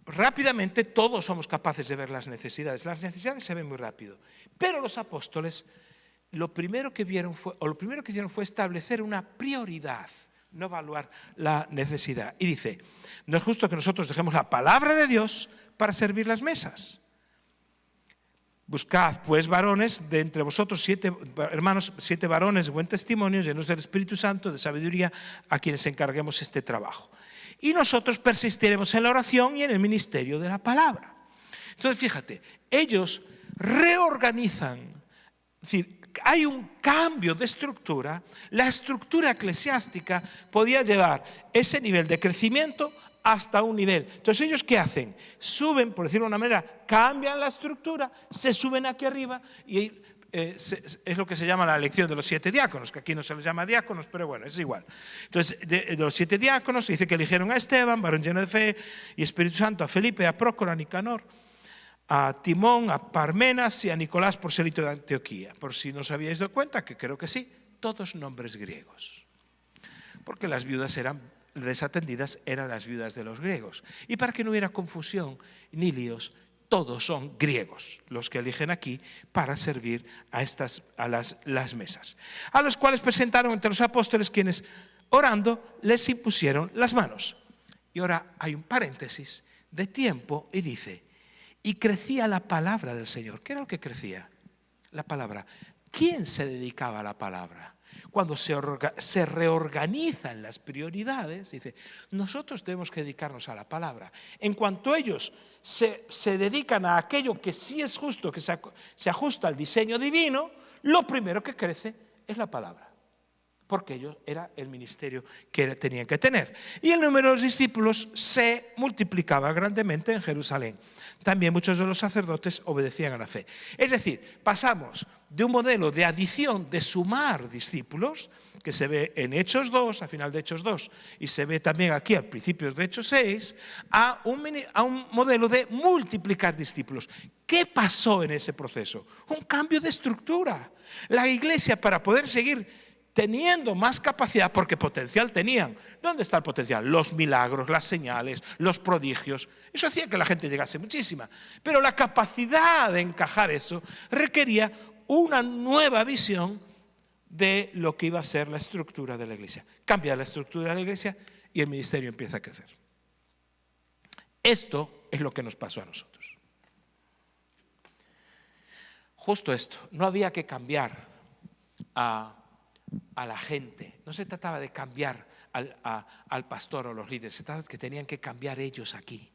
rápidamente todos somos capaces de ver las necesidades. Las necesidades se ven muy rápido. Pero los apóstoles lo primero que hicieron fue establecer una prioridad, no evaluar la necesidad. Y dice, no es justo que nosotros dejemos la palabra de Dios para servir las mesas. Buscad, pues, varones de entre vosotros 7 varones de buen testimonio, llenos del Espíritu Santo, de sabiduría, a quienes encarguemos este trabajo. Y nosotros persistiremos en la oración y en el ministerio de la palabra. Entonces, fíjate, ellos reorganizan, es decir, hay un cambio de estructura. La estructura eclesiástica podía llevar ese nivel de crecimiento hasta un nivel. Entonces, ¿ellos qué hacen? Suben, por decirlo de una manera, cambian la estructura, se suben aquí arriba y es lo que se llama la elección de los 7 diáconos, que aquí no se les llama diáconos, pero bueno, es igual. Entonces, de los 7 diáconos, dice que eligieron a Esteban, varón lleno de fe y Espíritu Santo, a Felipe, a Prócoro, a Nicanor, a Timón, a Parmenas y a Nicolás, prosélito de Antioquía. Por si no os habíais dado cuenta, que creo que sí, todos nombres griegos. Porque las viudas eran desatendidas, eran las viudas de los griegos. Y para que no hubiera confusión ni líos, todos son griegos los que eligen aquí para servir a las mesas. A los cuales presentaron entre los apóstoles, quienes orando les impusieron las manos. Y ahora hay un paréntesis de tiempo y dice, y crecía la palabra del Señor. ¿Qué era lo que crecía? La palabra. ¿Quién se dedicaba a la palabra? Cuando se reorganizan las prioridades, dice, nosotros tenemos que dedicarnos a la palabra. En cuanto ellos se dedican a aquello que sí es justo, que se ajusta al diseño divino, lo primero que crece es la palabra. Porque ellos era el ministerio que tenían que tener. Y el número de los discípulos se multiplicaba grandemente en Jerusalén. También muchos de los sacerdotes obedecían a la fe. Es decir, pasamos de un modelo de adición, de sumar discípulos, que se ve en Hechos 2, a final de Hechos 2, y se ve también aquí al principio de Hechos 6, a un modelo de multiplicar discípulos. ¿Qué pasó en ese proceso? Un cambio de estructura. La iglesia, para poder seguir teniendo más capacidad, porque potencial tenían. ¿Dónde está el potencial? Los milagros, las señales, los prodigios. Eso hacía que la gente llegase muchísima. Pero la capacidad de encajar eso requería una nueva visión de lo que iba a ser la estructura de la iglesia. Cambia la estructura de la iglesia y el ministerio empieza a crecer. Esto es lo que nos pasó a nosotros. Justo esto. No había que cambiar a la gente. No se trataba de cambiar al pastor o los líderes, se trataba de que tenían que cambiar ellos aquí.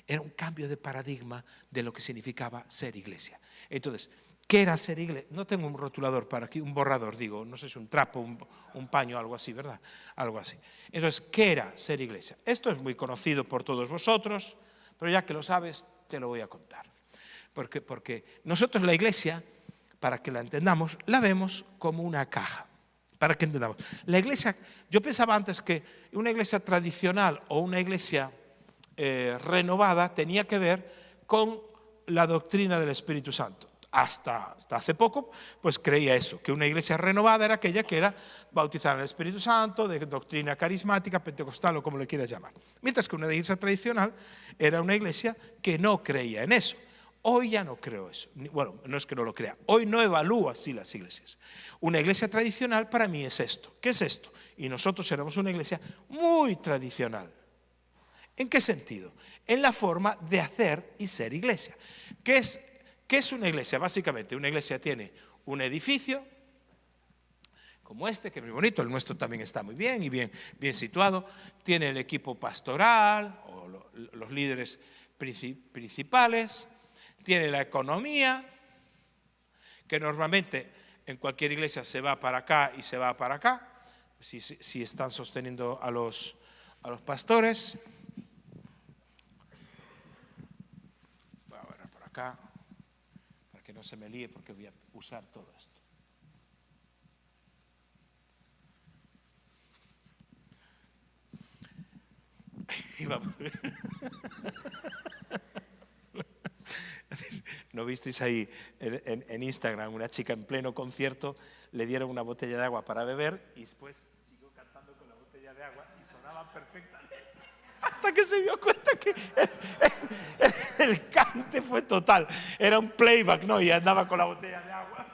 Era un cambio de paradigma de lo que significaba ser iglesia. Entonces, ¿qué era ser iglesia? No tengo un rotulador para aquí, un borrador, digo, no sé si un trapo, un paño, algo así, ¿verdad? Algo así. Entonces, ¿qué era ser iglesia? Esto es muy conocido por todos vosotros, pero ya que lo sabes, te lo voy a contar. Porque nosotros, la iglesia, para que la entendamos, la vemos como una caja. Para que entendamos. La iglesia, yo pensaba antes que una iglesia tradicional o una iglesia renovada tenía que ver con la doctrina del Espíritu Santo. Hasta hace poco, pues creía eso, que una iglesia renovada era aquella que era bautizada en el Espíritu Santo, de doctrina carismática, pentecostal o como le quieras llamar. Mientras que una iglesia tradicional era una iglesia que no creía en eso. Hoy ya no creo eso. Bueno, no es que no lo crea. Hoy no evalúo así las iglesias. Una iglesia tradicional para mí es esto. ¿Qué es esto? Y nosotros éramos una iglesia muy tradicional. ¿En qué sentido? En la forma de hacer y ser iglesia. ¿Qué es una iglesia? Básicamente, una iglesia tiene un edificio como este, que es muy bonito, el nuestro también está muy bien y bien situado. Tiene el equipo pastoral o los líderes principales. Tiene la economía, que normalmente en cualquier iglesia se va para acá y se va para acá, si están sosteniendo a los pastores. Voy a ver por acá, para que no se me líe, porque voy a usar todo esto. Y vamos a ver. ¿No visteis ahí en Instagram una chica en pleno concierto, le dieron una botella de agua para beber y después siguió cantando con la botella de agua y sonaba perfectamente? Hasta que se dio cuenta que el cante fue total. Era un playback, ¿no? Y andaba con la botella de agua.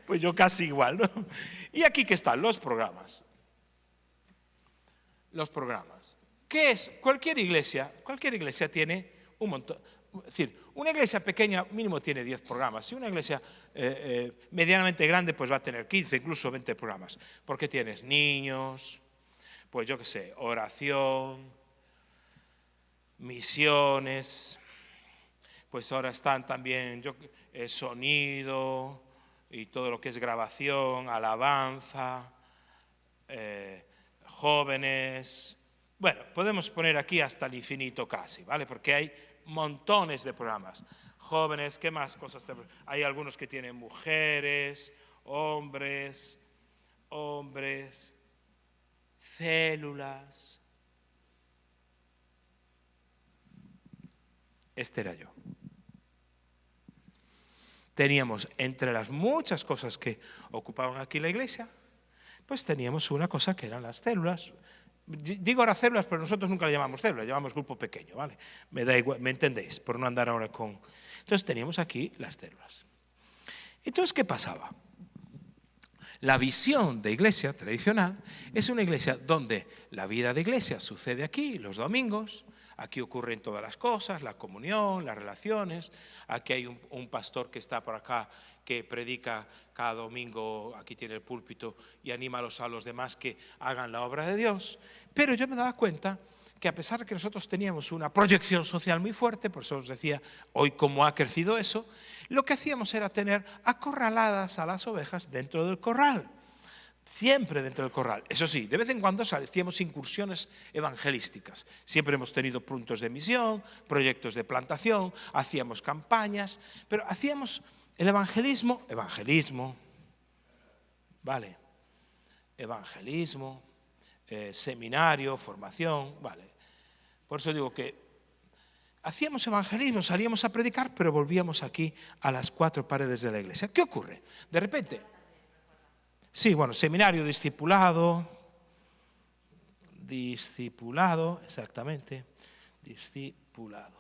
Pues yo casi igual, ¿no? Y aquí que están los programas. Los programas. ¿Qué es? Cualquier iglesia tiene un montón. Es decir, una iglesia pequeña mínimo tiene 10 programas. Si una iglesia medianamente grande, pues va a tener 15, incluso 20 programas. Porque tienes niños, pues yo qué sé, oración, misiones, pues ahora están también sonido y todo lo que es grabación, alabanza, jóvenes. Bueno, podemos poner aquí hasta el infinito casi, ¿vale? Porque hay montones de programas. Jóvenes, ¿qué más cosas? Hay algunos que tienen mujeres, hombres, células. Este era yo. Teníamos, entre las muchas cosas que ocupaban aquí la iglesia, pues teníamos una cosa que eran las células. Digo ahora células, pero nosotros nunca le llamamos células, llamamos grupo pequeño, ¿vale? Me da igual, me entendéis, por no andar ahora con... Entonces teníamos aquí las células. Entonces, ¿qué pasaba? La visión de iglesia tradicional es una iglesia donde la vida de iglesia sucede aquí, los domingos, aquí ocurren todas las cosas, la comunión, las relaciones, aquí hay un pastor que está por acá que predica cada domingo, aquí tiene el púlpito y anima a los demás que hagan la obra de Dios. Pero yo me daba cuenta que a pesar de que nosotros teníamos una proyección social muy fuerte, por eso os decía hoy cómo ha crecido eso, lo que hacíamos era tener acorraladas a las ovejas dentro del corral. Siempre dentro del corral. Eso sí, de vez en cuando hacíamos incursiones evangelísticas. Siempre hemos tenido puntos de misión, proyectos de plantación, hacíamos campañas, pero hacíamos el evangelismo, ¿vale? Evangelismo, seminario, formación, ¿vale? Por eso digo que hacíamos evangelismo, salíamos a predicar, pero volvíamos aquí a las 4 paredes de la iglesia. ¿Qué ocurre? De repente... Sí, bueno, seminario, discipulado, exactamente, discipulado.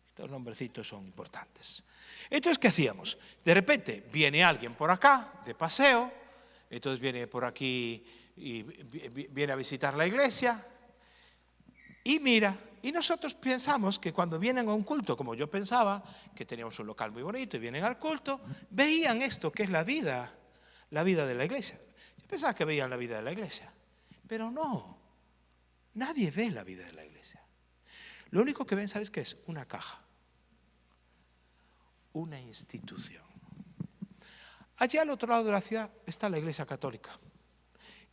Estos nombrecitos son importantes. Entonces, ¿qué hacíamos? De repente viene alguien por acá, de paseo, entonces viene por aquí y viene a visitar la iglesia y mira, y nosotros pensamos que cuando vienen a un culto, como yo pensaba, que teníamos un local muy bonito y vienen al culto, veían esto que es la vida de la iglesia. Yo pensaba que veían la vida de la iglesia, pero no, nadie ve la vida de la iglesia. Lo único que ven, ¿sabes qué es? Una caja, una institución. Allí al otro lado de la ciudad está la iglesia católica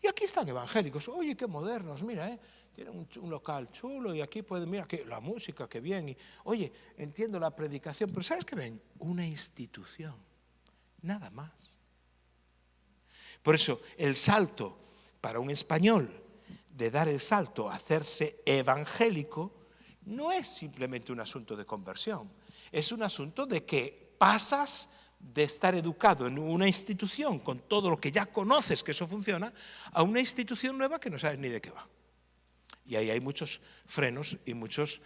Y aquí están evangélicos, oye, qué modernos, mira, tienen un local chulo y aquí pueden, mira, que la música, qué bien. Y, oye, entiendo la predicación, pero ¿sabes qué ven? Una institución, nada más. Por eso, el salto para un español de dar el salto a hacerse evangélico no es simplemente un asunto de conversión, es un asunto de que pasas de estar educado en una institución con todo lo que ya conoces que eso funciona, a una institución nueva que no sabes ni de qué va. Y ahí hay muchos frenos y muchos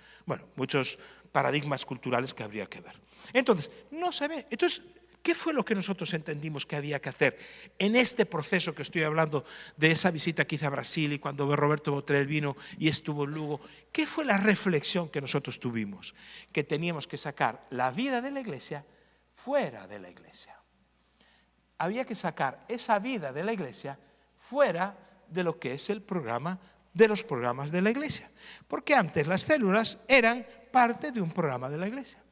paradigmas culturales que habría que ver. Entonces, no se ve. Entonces, ¿qué fue lo que nosotros entendimos que había que hacer en este proceso que estoy hablando de esa visita que hice a Brasil y cuando Roberto Botrel vino y estuvo en Lugo? ¿Qué fue la reflexión que nosotros tuvimos? Que teníamos que sacar la vida de la iglesia fuera de la iglesia. Había que sacar esa vida de la iglesia fuera de lo que es el programa de los programas de la iglesia. Porque antes las células eran parte de un programa de la iglesia.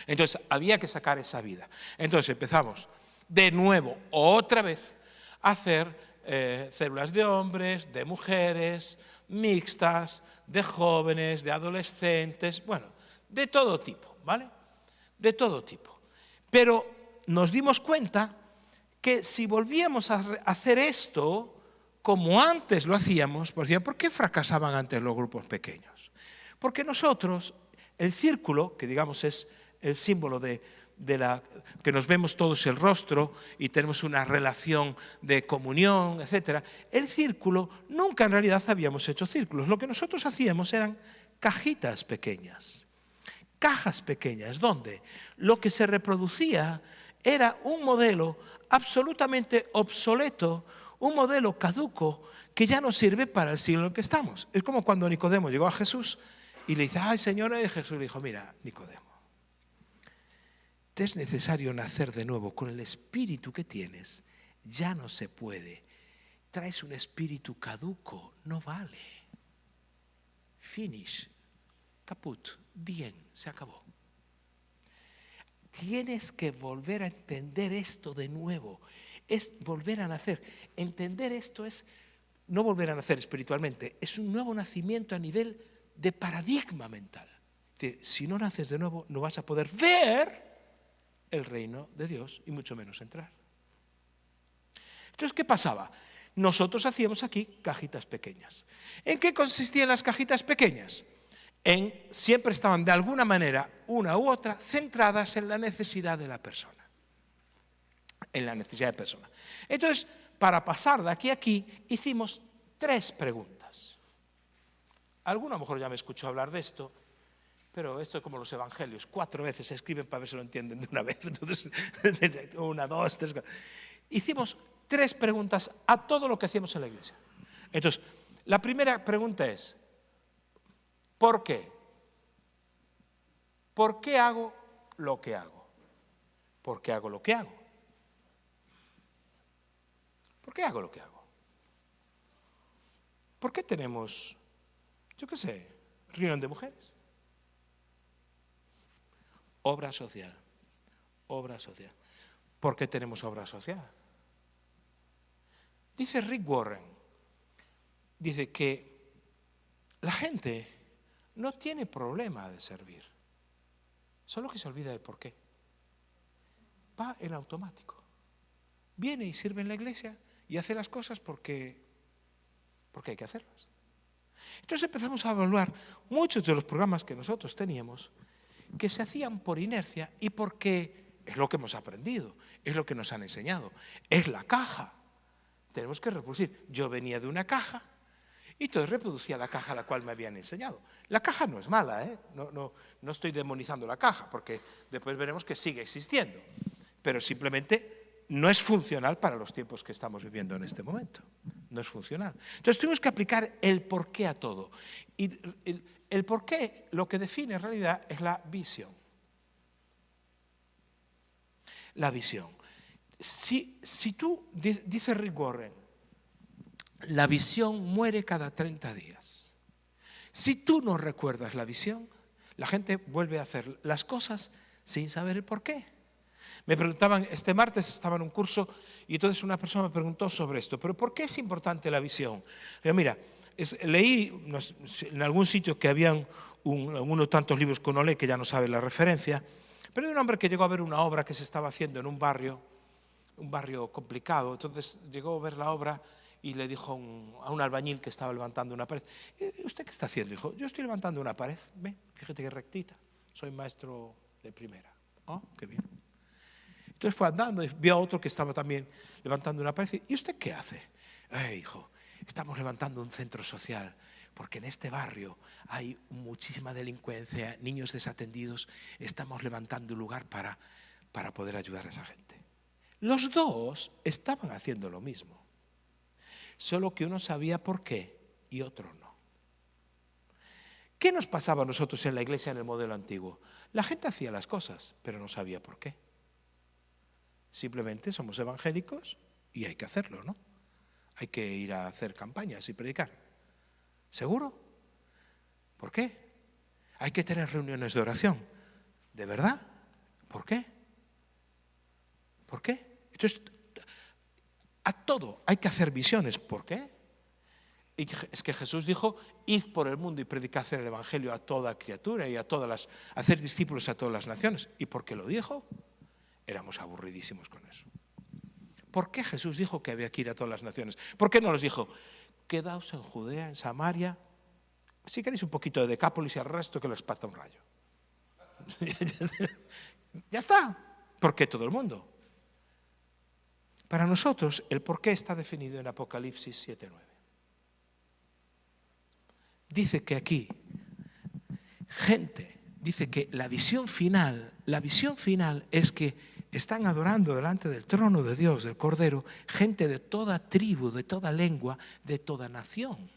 Entonces había que sacar esa vida. Entonces empezamos de nuevo, otra vez, a hacer células de hombres, de mujeres, mixtas, de jóvenes, de adolescentes, bueno, de todo tipo, ¿vale? De todo tipo. Pero nos dimos cuenta que si volvíamos a hacer esto como antes lo hacíamos, pues decían, ¿por qué fracasaban antes los grupos pequeños? Porque nosotros, el círculo, que digamos es el símbolo de que nos vemos todos el rostro y tenemos una relación de comunión, etc. El círculo, nunca en realidad habíamos hecho círculos. Lo que nosotros hacíamos eran cajitas pequeñas, cajas pequeñas, donde lo que se reproducía era un modelo absolutamente obsoleto, un modelo caduco que ya no sirve para el siglo en el que estamos. Es como cuando Nicodemo llegó a Jesús y le dice, ay Señor, y Jesús le dijo, mira, Nicodemo, te es necesario nacer de nuevo con el espíritu que tienes, ya no se puede. Traes un espíritu caduco, no vale. Finish, caput, bien, se acabó. Tienes que volver a entender esto de nuevo, es volver a nacer. Entender esto es no volver a nacer espiritualmente, es un nuevo nacimiento a nivel de paradigma mental. Es decir, si no naces de nuevo, no vas a poder ver el reino de Dios y mucho menos entrar. Entonces, ¿qué pasaba? Nosotros hacíamos aquí cajitas pequeñas. ¿En qué consistían las cajitas pequeñas? Siempre estaban de alguna manera, una u otra, centradas en la necesidad de la persona. En la necesidad de persona. Entonces, para pasar de aquí a aquí, hicimos 3 preguntas. Alguno a lo mejor ya me escuchó hablar de esto, pero esto es como los evangelios, 4 veces se escriben para ver si lo entienden de una vez. Entonces, 1, 2, 3. Hicimos 3 preguntas a todo lo que hacíamos en la iglesia. Entonces, la primera pregunta es, ¿por qué? ¿Por qué hago lo que hago? ¿Por qué hago lo que hago? ¿Por qué hago lo que hago? ¿Por qué tenemos, yo qué sé, reunión de mujeres? Obra social, obra social. ¿Por qué tenemos obra social? Dice Rick Warren, dice que la gente no tiene problema de servir, solo que se olvida de por qué. Va en automático. Viene y sirve en la iglesia y hace las cosas porque hay que hacerlas. Entonces empezamos a evaluar muchos de los programas que nosotros teníamos que se hacían por inercia y porque es lo que hemos aprendido, es lo que nos han enseñado, es la caja. Tenemos que reproducir. Yo venía de una caja y entonces reproducía la caja a la cual me habían enseñado. La caja no es mala, ¿eh? No estoy demonizando la caja, porque después veremos que sigue existiendo, pero simplemente no es funcional para los tiempos que estamos viviendo en este momento. No es funcional. Entonces tuvimos que aplicar el porqué a todo. Y el porqué lo que define en realidad es la visión. La visión. Si tú, dice Rick Warren, la visión muere cada 30 días. Si tú no recuerdas la visión, la gente vuelve a hacer las cosas sin saber el porqué. Me preguntaban, este martes estaba en un curso y entonces una persona me preguntó sobre esto, pero ¿por qué es importante la visión? Yo, mira, leí en algún sitio que habían unos tantos libros que uno lee que ya no sabe la referencia, pero de un hombre que llegó a ver una obra que se estaba haciendo en un barrio complicado. Entonces llegó a ver la obra y le dijo a un albañil que estaba levantando una pared: ¿y usted qué está haciendo? Dijo: yo estoy levantando una pared. Ve, fíjate que rectita. Soy maestro de primera. Oh, qué bien. Entonces fue andando y vio a otro que estaba también levantando una pared. ¿Y usted qué hace? Hijo, estamos levantando un centro social, porque en este barrio hay muchísima delincuencia, niños desatendidos. Estamos levantando un lugar para poder ayudar a esa gente. Los dos estaban haciendo lo mismo, solo que uno sabía por qué y otro no. ¿Qué nos pasaba a nosotros en la iglesia en el modelo antiguo? La gente hacía las cosas, pero no sabía por qué. Simplemente somos evangélicos y hay que hacerlo, ¿no? Hay que ir a hacer campañas y predicar. ¿Seguro? ¿Por qué? Hay que tener reuniones de oración. ¿De verdad? ¿Por qué? ¿Por qué? Entonces, a todo hay que hacer visiones. ¿Por qué? Y es que Jesús dijo: id por el mundo y predicad el evangelio a toda criatura y hacer discípulos a todas las naciones. ¿Y por qué lo dijo? Éramos aburridísimos con eso. ¿Por qué Jesús dijo que había que ir a todas las naciones? ¿Por qué no les dijo: quedaos en Judea, en Samaria, si queréis un poquito de Decápolis y al resto que les parta un rayo? Ya está. ¿Por qué todo el mundo? Para nosotros el por qué está definido en Apocalipsis 7:9. Dice que aquí, dice que la visión final es que están adorando delante del trono de Dios, del Cordero, gente de toda tribu, de toda lengua, de toda nación.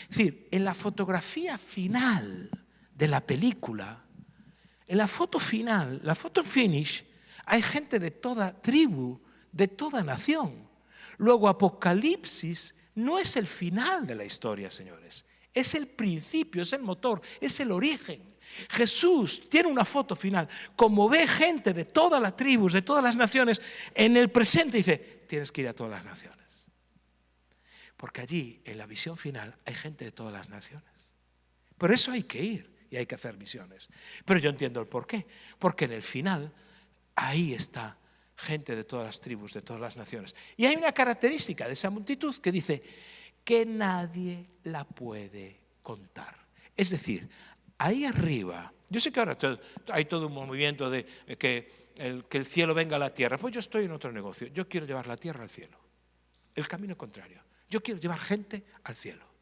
Es decir, en la fotografía final de la película, en la foto final, la foto finish, hay gente de toda tribu, de toda nación. Luego Apocalipsis no es el final de la historia, señores. Es el principio, es el motor, es el origen. Jesús tiene una foto final. Como ve gente de todas las tribus, de todas las naciones, en el presente dice: tienes que ir a todas las naciones. Porque allí, en la visión final, hay gente de todas las naciones. Por eso hay que ir y hay que hacer misiones. Pero yo entiendo el porqué. Porque en el final, ahí está gente de todas las tribus, de todas las naciones. Y hay una característica de esa multitud que dice que nadie la puede contar. Es decir, ahí arriba, yo sé que ahora hay todo un movimiento de que el cielo venga a la tierra. Pues yo estoy en otro negocio. Yo quiero llevar la tierra al cielo. El camino contrario. Yo quiero llevar gente al cielo.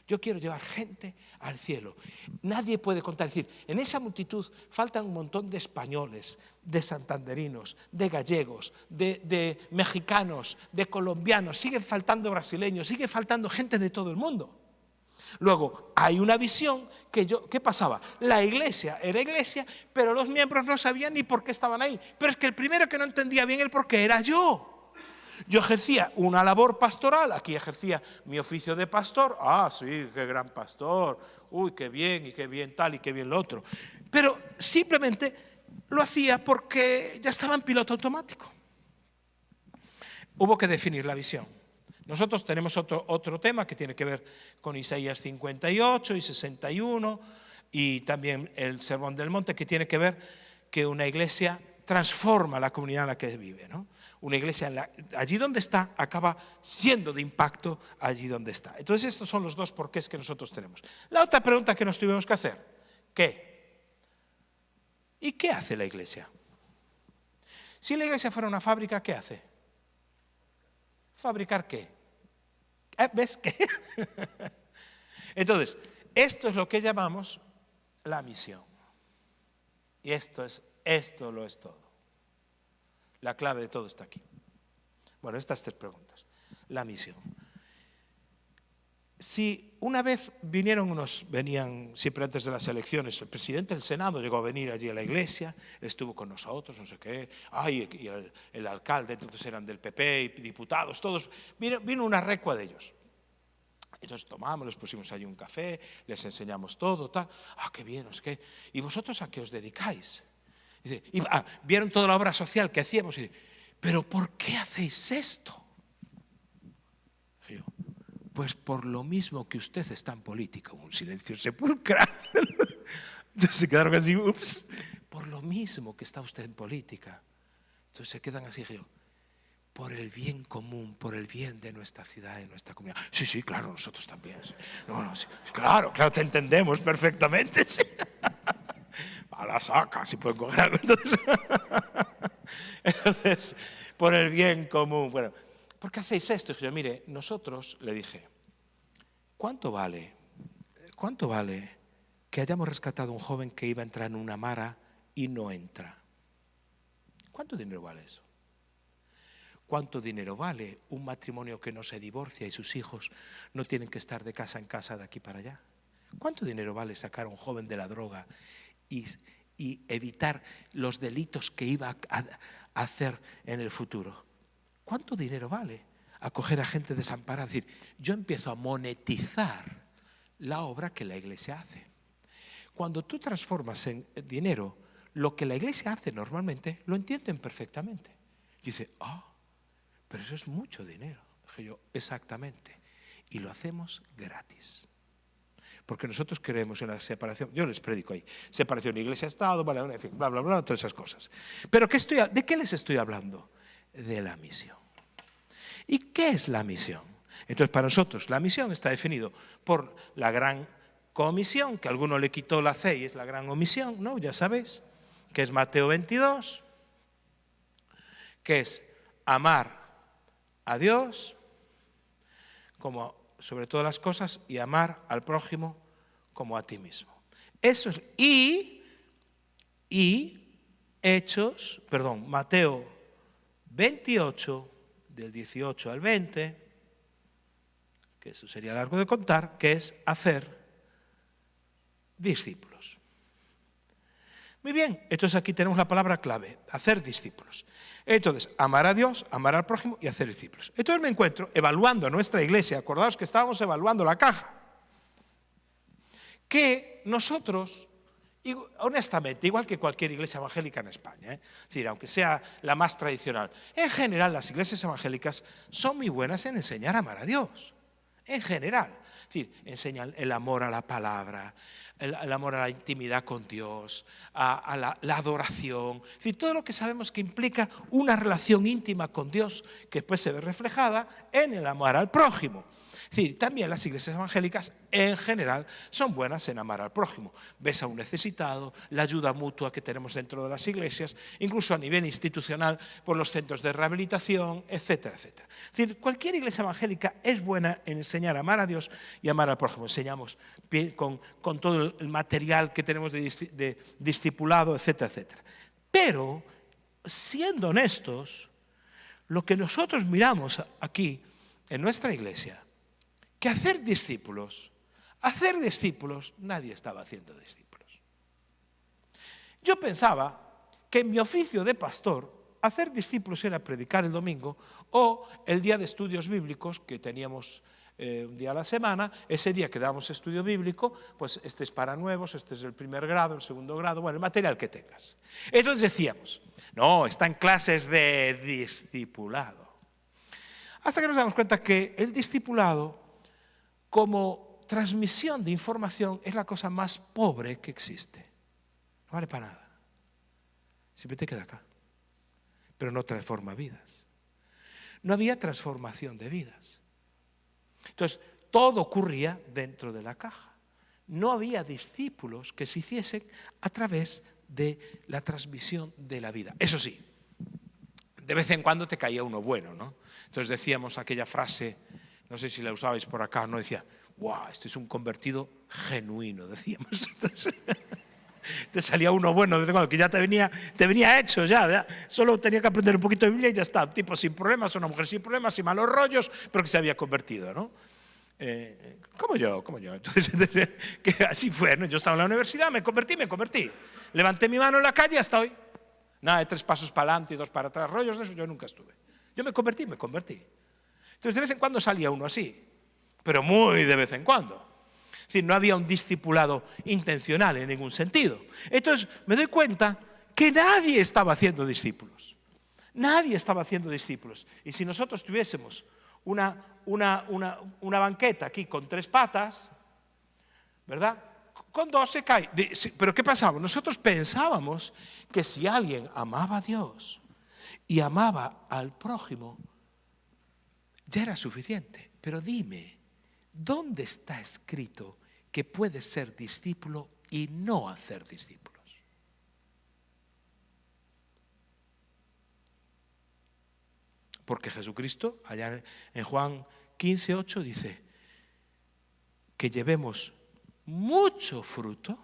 Yo quiero llevar gente al cielo. Nadie puede contar. Es decir, en esa multitud faltan un montón de españoles, de santanderinos, de gallegos, de mexicanos, de colombianos. Sigue faltando brasileños, sigue faltando gente de todo el mundo. Luego, hay una visión ¿qué pasaba? La iglesia era iglesia, pero los miembros no sabían ni por qué estaban ahí. Pero es que el primero que no entendía bien el por qué era yo. Yo ejercía una labor pastoral, aquí ejercía mi oficio de pastor. Ah, sí, qué gran pastor. Uy, qué bien, y qué bien tal, y qué bien lo otro. Pero simplemente lo hacía porque ya estaba en piloto automático. Hubo que definir la visión. Nosotros tenemos otro tema que tiene que ver con Isaías 58 y 61 y también el Sermón del Monte, que tiene que ver que una iglesia transforma la comunidad en la que vive, ¿no? Una iglesia allí donde está acaba siendo de impacto allí donde está. Entonces estos son los dos porqués que nosotros tenemos. La otra pregunta que nos tuvimos que hacer: ¿qué? ¿Y qué hace la iglesia? Si la iglesia fuera una fábrica, ¿qué hace? ¿Fabricar qué? ¿Ves qué? Entonces, esto es lo que llamamos la misión. Y esto lo es todo. La clave de todo está aquí. Bueno, estas tres preguntas. La misión. Si una vez venían siempre antes de las elecciones, el presidente del Senado llegó a venir allí a la iglesia, estuvo con nosotros, no sé qué, y el alcalde, entonces eran del PP, y diputados, todos, vino una recua de ellos. Entonces tomamos, les pusimos allí un café, les enseñamos todo, tal. Ah, qué bien, ¿qué? ¿Y vosotros a qué os dedicáis? Dice, vieron toda la obra social que hacíamos y dice, ¿pero por qué hacéis esto? Y yo, pues por lo mismo que usted está en política. Un silencio sepulcral. Entonces se quedaron así, ups, por lo mismo que está usted en política. Entonces se quedan así, yo, por el bien común, por el bien de nuestra ciudad y nuestra comunidad. Sí, sí, claro, nosotros también. No, sí, claro, te entendemos perfectamente. Sí. A la saca, si pueden coger algo. Entonces, por el bien común. Bueno, ¿por qué hacéis esto? Y yo, mire, nosotros, le dije, ¿cuánto vale que hayamos rescatado a un joven que iba a entrar en una mara y no entra? ¿Cuánto dinero vale eso? ¿Cuánto dinero vale un matrimonio que no se divorcia y sus hijos no tienen que estar de casa en casa, de aquí para allá? ¿Cuánto dinero vale sacar a un joven de la droga y evitar los delitos que iba a hacer en el futuro? ¿Cuánto dinero vale acoger a gente desamparada? Es decir, yo empiezo a monetizar la obra que la Iglesia hace. Cuando tú transformas en dinero lo que la Iglesia hace normalmente, lo entienden perfectamente. Y dice, pero eso es mucho dinero. Dije yo, exactamente. Y lo hacemos gratis. Porque nosotros creemos en la separación, yo les predico ahí, separación iglesia-estado, en fin, bla, bla, bla, todas esas cosas. Pero ¿de qué les estoy hablando? De la misión. ¿Y qué es la misión? Entonces, para nosotros, la misión está definido por la gran comisión, que a alguno le quitó la C y es la gran omisión, ¿no? Ya sabéis, que es Mateo 22, que es amar a Dios como sobre todas las cosas y amar al prójimo como a ti mismo. Eso es, Mateo 28, del 18 al 20, que eso sería largo de contar, que es hacer discípulos. Muy bien, entonces aquí tenemos la palabra clave, hacer discípulos. Entonces, amar a Dios, amar al prójimo y hacer discípulos. Entonces me encuentro evaluando nuestra iglesia, acordaos que estábamos evaluando la caja, que nosotros, honestamente, igual que cualquier iglesia evangélica en España, es decir, aunque sea la más tradicional, en general las iglesias evangélicas son muy buenas en enseñar a amar a Dios, en general. Es decir, enseñan el amor a la palabra, el amor a la intimidad con Dios, a la adoración, es decir, todo lo que sabemos que implica una relación íntima con Dios que después se ve reflejada en el amor al prójimo. Es decir, también las iglesias evangélicas en general son buenas en amar al prójimo. Ves a un necesitado, la ayuda mutua que tenemos dentro de las iglesias, incluso a nivel institucional por los centros de rehabilitación, etcétera, etcétera. Es decir, cualquier iglesia evangélica es buena en enseñar a amar a Dios y amar al prójimo. Enseñamos con todo el material que tenemos de discipulado, etcétera, etcétera. Pero, siendo honestos, lo que nosotros miramos aquí en nuestra iglesia, que hacer discípulos, nadie estaba haciendo discípulos. Yo pensaba que en mi oficio de pastor, hacer discípulos era predicar el domingo o el día de estudios bíblicos que teníamos un día a la semana. Ese día que damos estudio bíblico, pues este es para nuevos, este es el primer grado, el segundo grado, bueno, el material que tengas. Entonces decíamos, no, están clases de discipulado. Hasta que nos damos cuenta que el discipulado, como transmisión de información, es la cosa más pobre que existe. No vale para nada. Siempre te queda acá. Pero no transforma vidas. No había transformación de vidas. Entonces, todo ocurría dentro de la caja. No había discípulos que se hiciesen a través de la transmisión de la vida. Eso sí, de vez en cuando te caía uno bueno, ¿no? Entonces decíamos aquella frase, no sé si la usabais por acá, no, decía, ¡guau! Este es un convertido genuino, decíamos. Entonces, te salía uno bueno de vez en cuando, que ya te venía hecho, ya, solo tenía que aprender un poquito de Biblia y ya está. Un tipo sin problemas, una mujer sin problemas, sin malos rollos, pero que se había convertido, ¿no? Como yo. Entonces, que así fue, ¿no? Yo estaba en la universidad, me convertí. Levanté mi mano en la calle hasta hoy. Nada de 3 pasos para adelante y 2 para atrás, rollos de eso yo nunca estuve. Yo me convertí. Entonces, de vez en cuando salía uno así, pero muy de vez en cuando. Es decir, no había un discipulado intencional en ningún sentido. Entonces, me doy cuenta que nadie estaba haciendo discípulos. Nadie estaba haciendo discípulos. Y si nosotros tuviésemos una banqueta aquí con 3 patas, ¿verdad? Con 2 se cae. Pero ¿qué pasaba? Nosotros pensábamos que si alguien amaba a Dios y amaba al prójimo, ya era suficiente. Pero dime, ¿dónde está escrito que puedes ser discípulo y no hacer discípulos? Porque Jesucristo, allá en Juan 15:8, dice que llevemos mucho fruto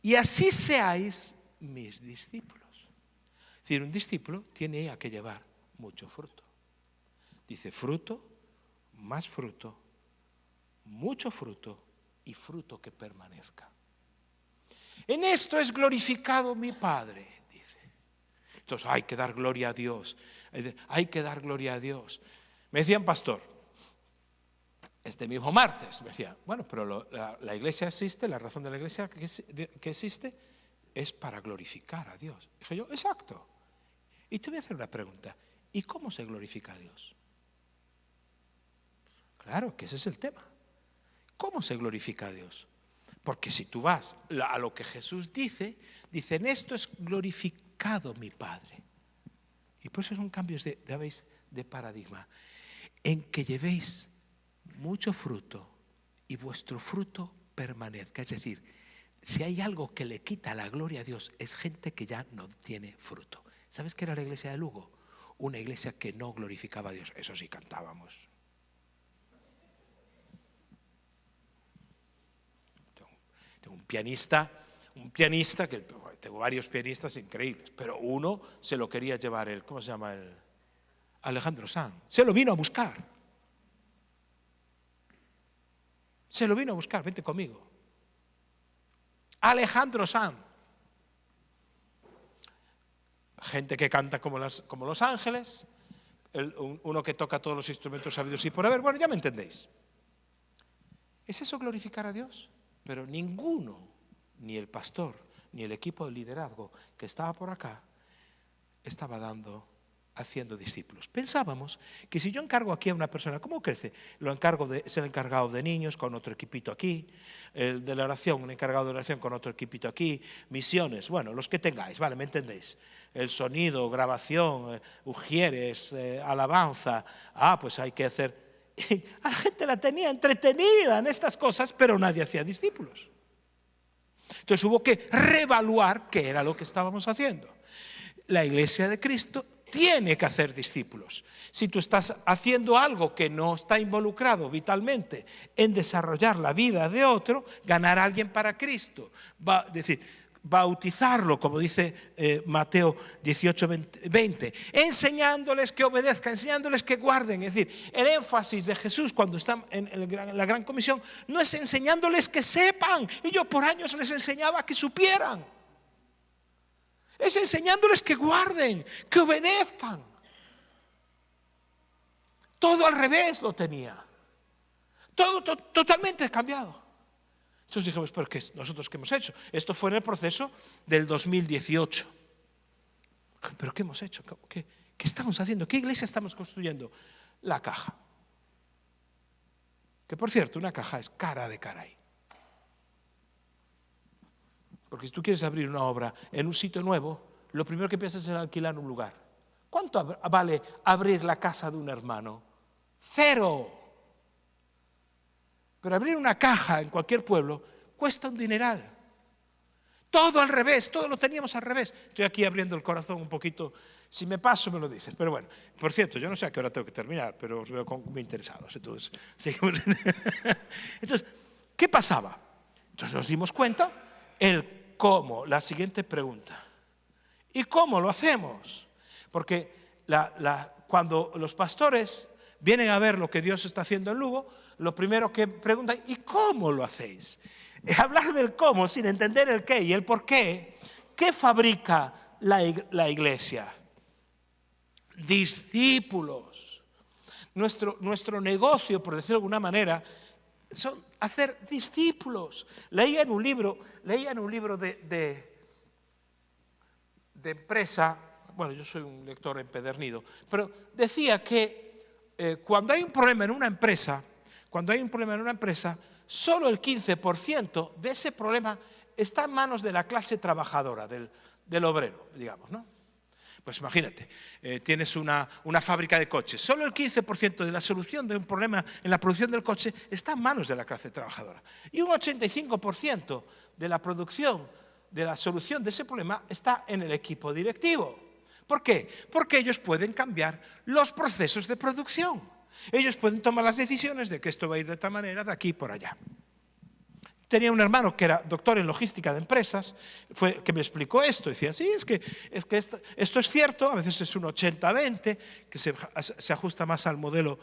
y así seáis mis discípulos. Es decir, un discípulo tiene que llevar mucho fruto. Dice fruto, más fruto, mucho fruto y fruto que permanezca. En esto es glorificado mi Padre, dice. Entonces hay que dar gloria a Dios. Hay que dar gloria a Dios. Me decían, pastor, este mismo martes, me decía, bueno, pero la iglesia existe, la razón de la iglesia que existe es para glorificar a Dios. Dije yo, exacto. Y te voy a hacer una pregunta. ¿Y cómo se glorifica a Dios? Claro, que ese es el tema. ¿Cómo se glorifica a Dios? Porque si tú vas a lo que Jesús dice, en esto es glorificado mi Padre. Y por eso son cambios de paradigma. En que llevéis mucho fruto y vuestro fruto permanezca. Es decir, si hay algo que le quita la gloria a Dios, es gente que ya no tiene fruto. ¿Sabes qué era la iglesia de Lugo? Una iglesia que no glorificaba a Dios. Eso sí cantábamos. Tengo un pianista que tengo varios pianistas increíbles, pero uno se lo quería llevar ¿cómo se llama? Alejandro Sanz. Se lo vino a buscar. Vente conmigo. Alejandro Sanz. Gente que canta como Los Ángeles, uno que toca todos los instrumentos sabidos y por haber. Bueno, ya me entendéis. ¿Es eso glorificar a Dios? Pero ninguno, ni el pastor, ni el equipo de liderazgo que estaba por acá, estaba haciendo discípulos. Pensábamos que si yo encargo aquí a una persona, ¿cómo crece? Es el encargado de niños con otro equipito aquí, el de la oración, un encargado de oración con otro equipito aquí, misiones, bueno, los que tengáis, vale, ¿me entendéis? El sonido, grabación, ujieres, alabanza, pues hay que hacer. A la gente la tenía entretenida en estas cosas, pero nadie hacía discípulos. Entonces hubo que reevaluar qué era lo que estábamos haciendo. La iglesia de Cristo tiene que hacer discípulos. Si tú estás haciendo algo que no está involucrado vitalmente en desarrollar la vida de otro, ganar a alguien para Cristo, bautizarlo, como dice Mateo 18:20, enseñándoles que obedezcan, enseñándoles que guarden. Es decir, el énfasis de Jesús cuando está en la Gran Comisión no es enseñándoles que sepan, y yo por años les enseñaba que supieran. Es enseñándoles que guarden, que obedezcan. Todo al revés lo tenía. Todo totalmente cambiado. Entonces dijimos, ¿pero qué nosotros qué hemos hecho? Esto fue en el proceso del 2018. ¿Pero qué hemos hecho? ¿Qué estamos haciendo? ¿Qué iglesia estamos construyendo? La caja. Que por cierto, una caja es cara de caray. Porque si tú quieres abrir una obra en un sitio nuevo, lo primero que piensas es en alquilar un lugar. ¿Cuánto vale abrir la casa de un hermano? 0. Pero abrir una caja en cualquier pueblo cuesta un dineral. Todo al revés, todo lo teníamos al revés. Estoy aquí abriendo el corazón un poquito. Si me paso me lo dices. Pero bueno, por cierto, yo no sé a qué hora tengo que terminar, pero os veo muy interesados. Entonces, ¿qué pasaba? Entonces nos dimos cuenta el cómo, la siguiente pregunta. ¿Y cómo lo hacemos? Porque cuando los pastores vienen a ver lo que Dios está haciendo en Lugo, lo primero que preguntan, ¿y cómo lo hacéis? Hablar del cómo sin entender el qué y el por qué. ¿Qué fabrica la iglesia? Discípulos. Nuestro negocio, por decirlo de alguna manera, son hacer discípulos. Leía en un libro de empresa, bueno, yo soy un lector empedernido, pero decía que cuando hay un problema en una empresa, solo el 15% de ese problema está en manos de la clase trabajadora, del obrero, digamos, ¿no? Pues imagínate, tienes una fábrica de coches, solo el 15% de la solución de un problema en la producción del coche está en manos de la clase trabajadora. Y un 85% de la producción, de la solución de ese problema está en el equipo directivo. ¿Por qué? Porque ellos pueden cambiar los procesos de producción. Ellos pueden tomar las decisiones de que esto va a ir de esta manera, de aquí por allá. Tenía un hermano que era doctor en logística de empresas, que me explicó esto. Decía, sí, es que esto es cierto, a veces es un 80-20, que se ajusta más al modelo,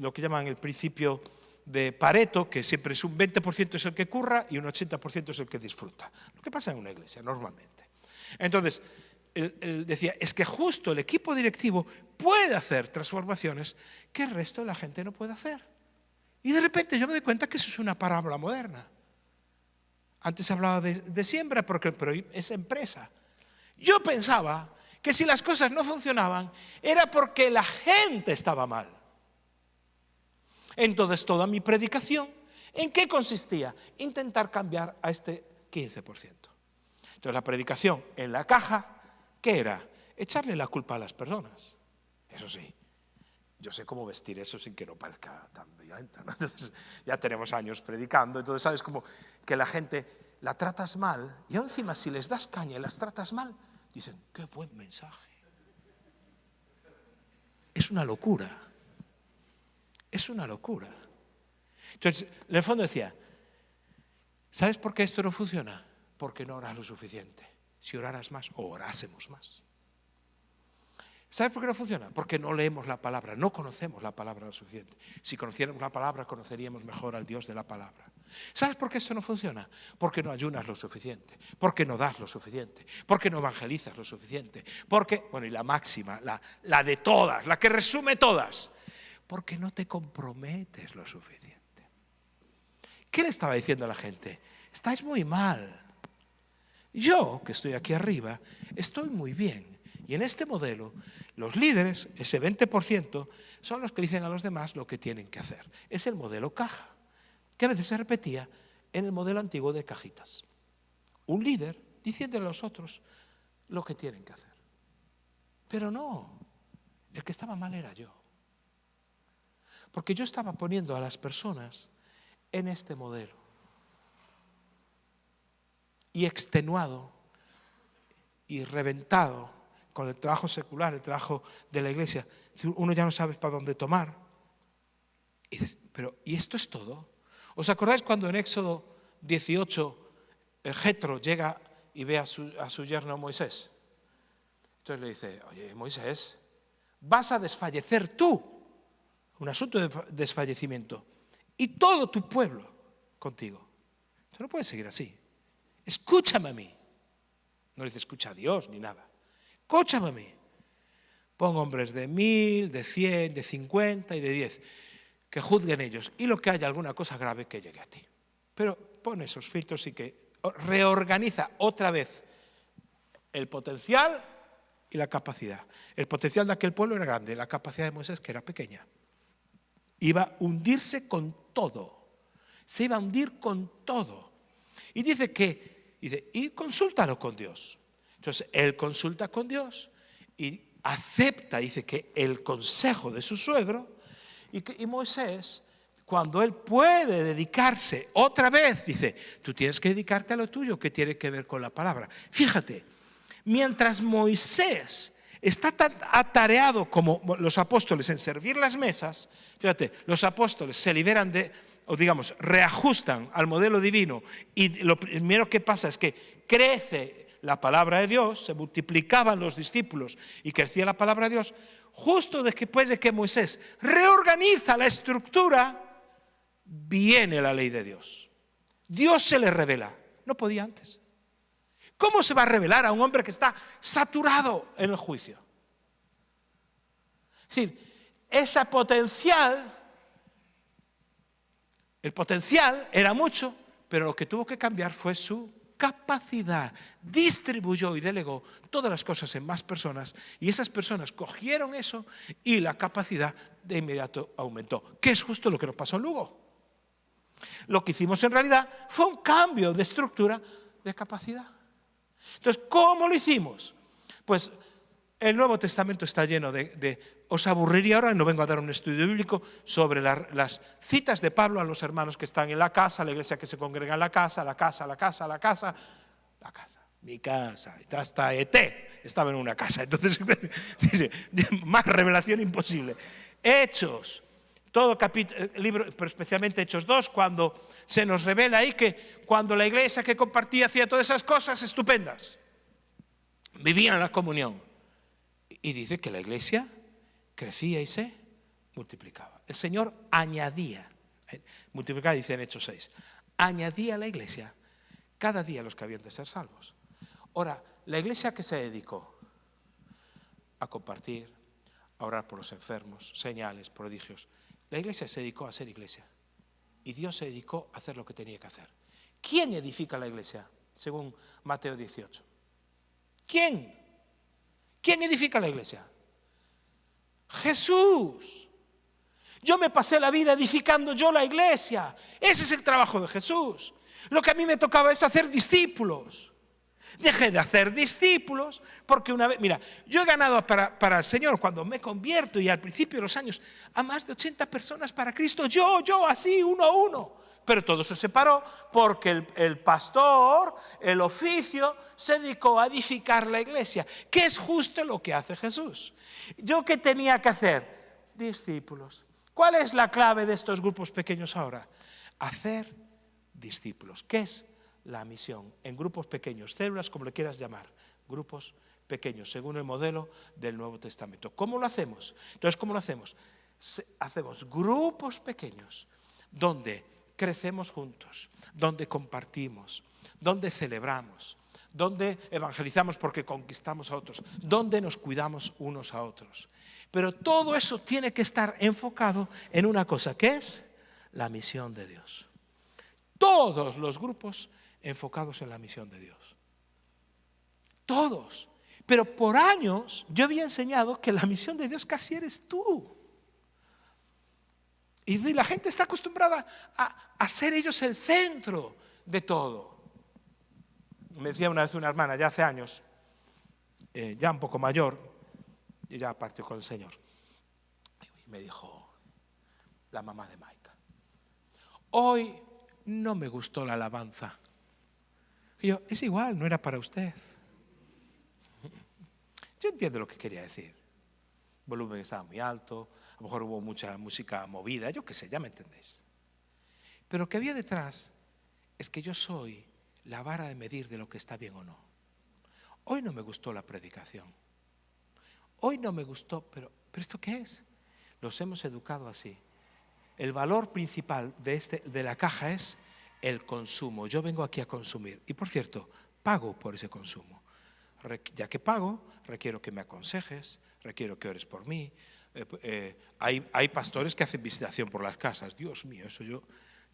lo que llaman el principio de Pareto, que siempre es un 20% es el que curra y un 80% es el que disfruta. Lo que pasa en una iglesia, normalmente. Entonces, él decía, es que justo el equipo directivo puede hacer transformaciones que el resto de la gente no puede hacer. Y de repente yo me doy cuenta que eso es una parábola moderna. Antes hablaba de siembra, pero es empresa. Yo pensaba que si las cosas no funcionaban era porque la gente estaba mal. Entonces toda mi predicación, ¿en qué consistía? Intentar cambiar a este 15%. Entonces la predicación en la caja, ¿qué era? Echarle la culpa a las personas. Eso sí, yo sé cómo vestir eso sin que no parezca tan violento, ¿no? Entonces, ya tenemos años predicando, entonces sabes como que la gente la tratas mal y encima si les das caña y las tratas mal, dicen, qué buen mensaje. Es una locura. Es una locura. Entonces, en el fondo decía, ¿sabes por qué esto no funciona? Porque no oras lo suficiente. Si oraras más o orásemos más. ¿Sabes por qué no funciona? Porque no leemos la palabra, no conocemos la palabra lo suficiente. Si conociéramos la palabra, conoceríamos mejor al Dios de la palabra. ¿Sabes por qué esto no funciona? Porque no ayunas lo suficiente, porque no das lo suficiente, porque no evangelizas lo suficiente, porque, bueno, y la máxima, la de todas, la que resume todas, porque no te comprometes lo suficiente. ¿Qué le estaba diciendo a la gente? Estáis muy mal. Yo, que estoy aquí arriba, estoy muy bien. Y en este modelo, los líderes, ese 20%, son los que dicen a los demás lo que tienen que hacer. Es el modelo caja, que a veces se repetía en el modelo antiguo de cajitas. Un líder diciendo a los otros lo que tienen que hacer. Pero no, el que estaba mal era yo. Porque yo estaba poniendo a las personas en este modelo. Y extenuado y reventado con el trabajo secular, el trabajo de la iglesia, uno ya no sabe para dónde tomar. Y dices, pero ¿y esto es todo? ¿Os acordáis cuando en Éxodo 18 Jetro llega y ve a su yerno Moisés? Entonces le dice, oye, Moisés, vas a desfallecer tú, un asunto de desfallecimiento, y todo tu pueblo contigo. Esto no puede seguir así. Escúchame a mí. No le dice escucha a Dios ni nada. Escúchame a mí. Pon hombres de 1000, de 100, de 50 y de 10. Que juzguen ellos. Y lo que haya alguna cosa grave que llegue a ti. Pero pon esos filtros y que reorganiza otra vez el potencial y la capacidad. El potencial de aquel pueblo era grande. La capacidad de Moisés, que era pequeña. Iba a hundirse con todo. Se iba a hundir con todo. Y dice y consúltalo con Dios. Entonces, él consulta con Dios y acepta, dice, que el consejo de su suegro y Moisés, cuando él puede dedicarse otra vez, dice, tú tienes que dedicarte a lo tuyo que tiene que ver con la palabra. Fíjate, mientras Moisés está tan atareado como los apóstoles en servir las mesas, fíjate, los apóstoles se liberan o digamos, reajustan al modelo divino y lo primero que pasa es que crece la palabra de Dios, se multiplicaban los discípulos y crecía la palabra de Dios, justo después de que Moisés reorganiza la estructura, viene la ley de Dios. Dios se le revela, no podía antes. ¿Cómo se va a revelar a un hombre que está saturado en el juicio? Es decir, ese potencial, el potencial era mucho, pero lo que tuvo que cambiar fue su capacidad, distribuyó y delegó todas las cosas en más personas, y esas personas cogieron eso y la capacidad de inmediato aumentó, que es justo lo que nos pasó en Lugo. Lo que hicimos en realidad fue un cambio de estructura de capacidad. Entonces, ¿cómo lo hicimos? Pues el Nuevo Testamento está lleno os aburriría ahora, no vengo a dar un estudio bíblico sobre las citas de Pablo a los hermanos que están en la casa, la iglesia que se congrega en la casa, mi casa, hasta ET estaba en una casa, entonces más revelación imposible. Hechos, todo libro, pero especialmente Hechos 2, cuando se nos revela ahí que cuando la iglesia que compartía hacía todas esas cosas estupendas, vivían la comunión, y dice que la iglesia crecía y se multiplicaba. El Señor añadía, multiplicar dice en Hechos 6, añadía a la iglesia cada día los que habían de ser salvos. Ahora, la iglesia que se dedicó a compartir, a orar por los enfermos, señales, prodigios, la iglesia se dedicó a ser iglesia y Dios se dedicó a hacer lo que tenía que hacer. ¿Quién edifica la iglesia? Según Mateo 18. ¿Quién? ¿Quién edifica la iglesia? Jesús. Yo me pasé la vida edificando yo la iglesia. Ese es el trabajo de Jesús. Lo que a mí me tocaba es hacer discípulos. Dejé de hacer discípulos porque una vez, mira, yo he ganado para el Señor cuando me convierto y al principio de los años a más de 80 personas para Cristo, yo así, uno a uno. Pero todo se separó porque el pastor, el oficio, se dedicó a edificar la iglesia, que es justo lo que hace Jesús. ¿Yo qué tenía que hacer? Discípulos. ¿Cuál es la clave de estos grupos pequeños ahora? Hacer discípulos. ¿Qué es la misión? En grupos pequeños, células, como le quieras llamar, grupos pequeños, según el modelo del Nuevo Testamento. ¿Cómo lo hacemos? Entonces, ¿cómo lo hacemos? Hacemos grupos pequeños donde crecemos juntos, donde compartimos, donde celebramos, donde evangelizamos porque conquistamos a otros, donde nos cuidamos unos a otros. Pero todo eso tiene que estar enfocado en una cosa, que es la misión de Dios. Todos los grupos enfocados en la misión de Dios. Todos. Pero por años yo había enseñado que la misión de Dios casi eres tú. Y la gente está acostumbrada a ser ellos el centro de todo. Me decía una vez una hermana, ya hace años, ya un poco mayor, y ya partió con el Señor. Y me dijo, la mamá de Maika, hoy no me gustó la alabanza. Y yo, es igual, no era para usted. Yo entiendo lo que quería decir. El volumen estaba muy alto, a lo mejor hubo mucha música movida, yo qué sé, ya me entendéis. Pero lo que había detrás es que yo soy la vara de medir de lo que está bien o no. Hoy no me gustó la predicación. Hoy no me gustó, pero ¿esto qué es? Los hemos educado así. El valor principal de la caja es el consumo. Yo vengo aquí a consumir. Y por cierto, pago por ese consumo. Ya que pago, requiero que me aconsejes, requiero que ores por mí. Hay pastores que hacen visitación por las casas. Dios mío, eso yo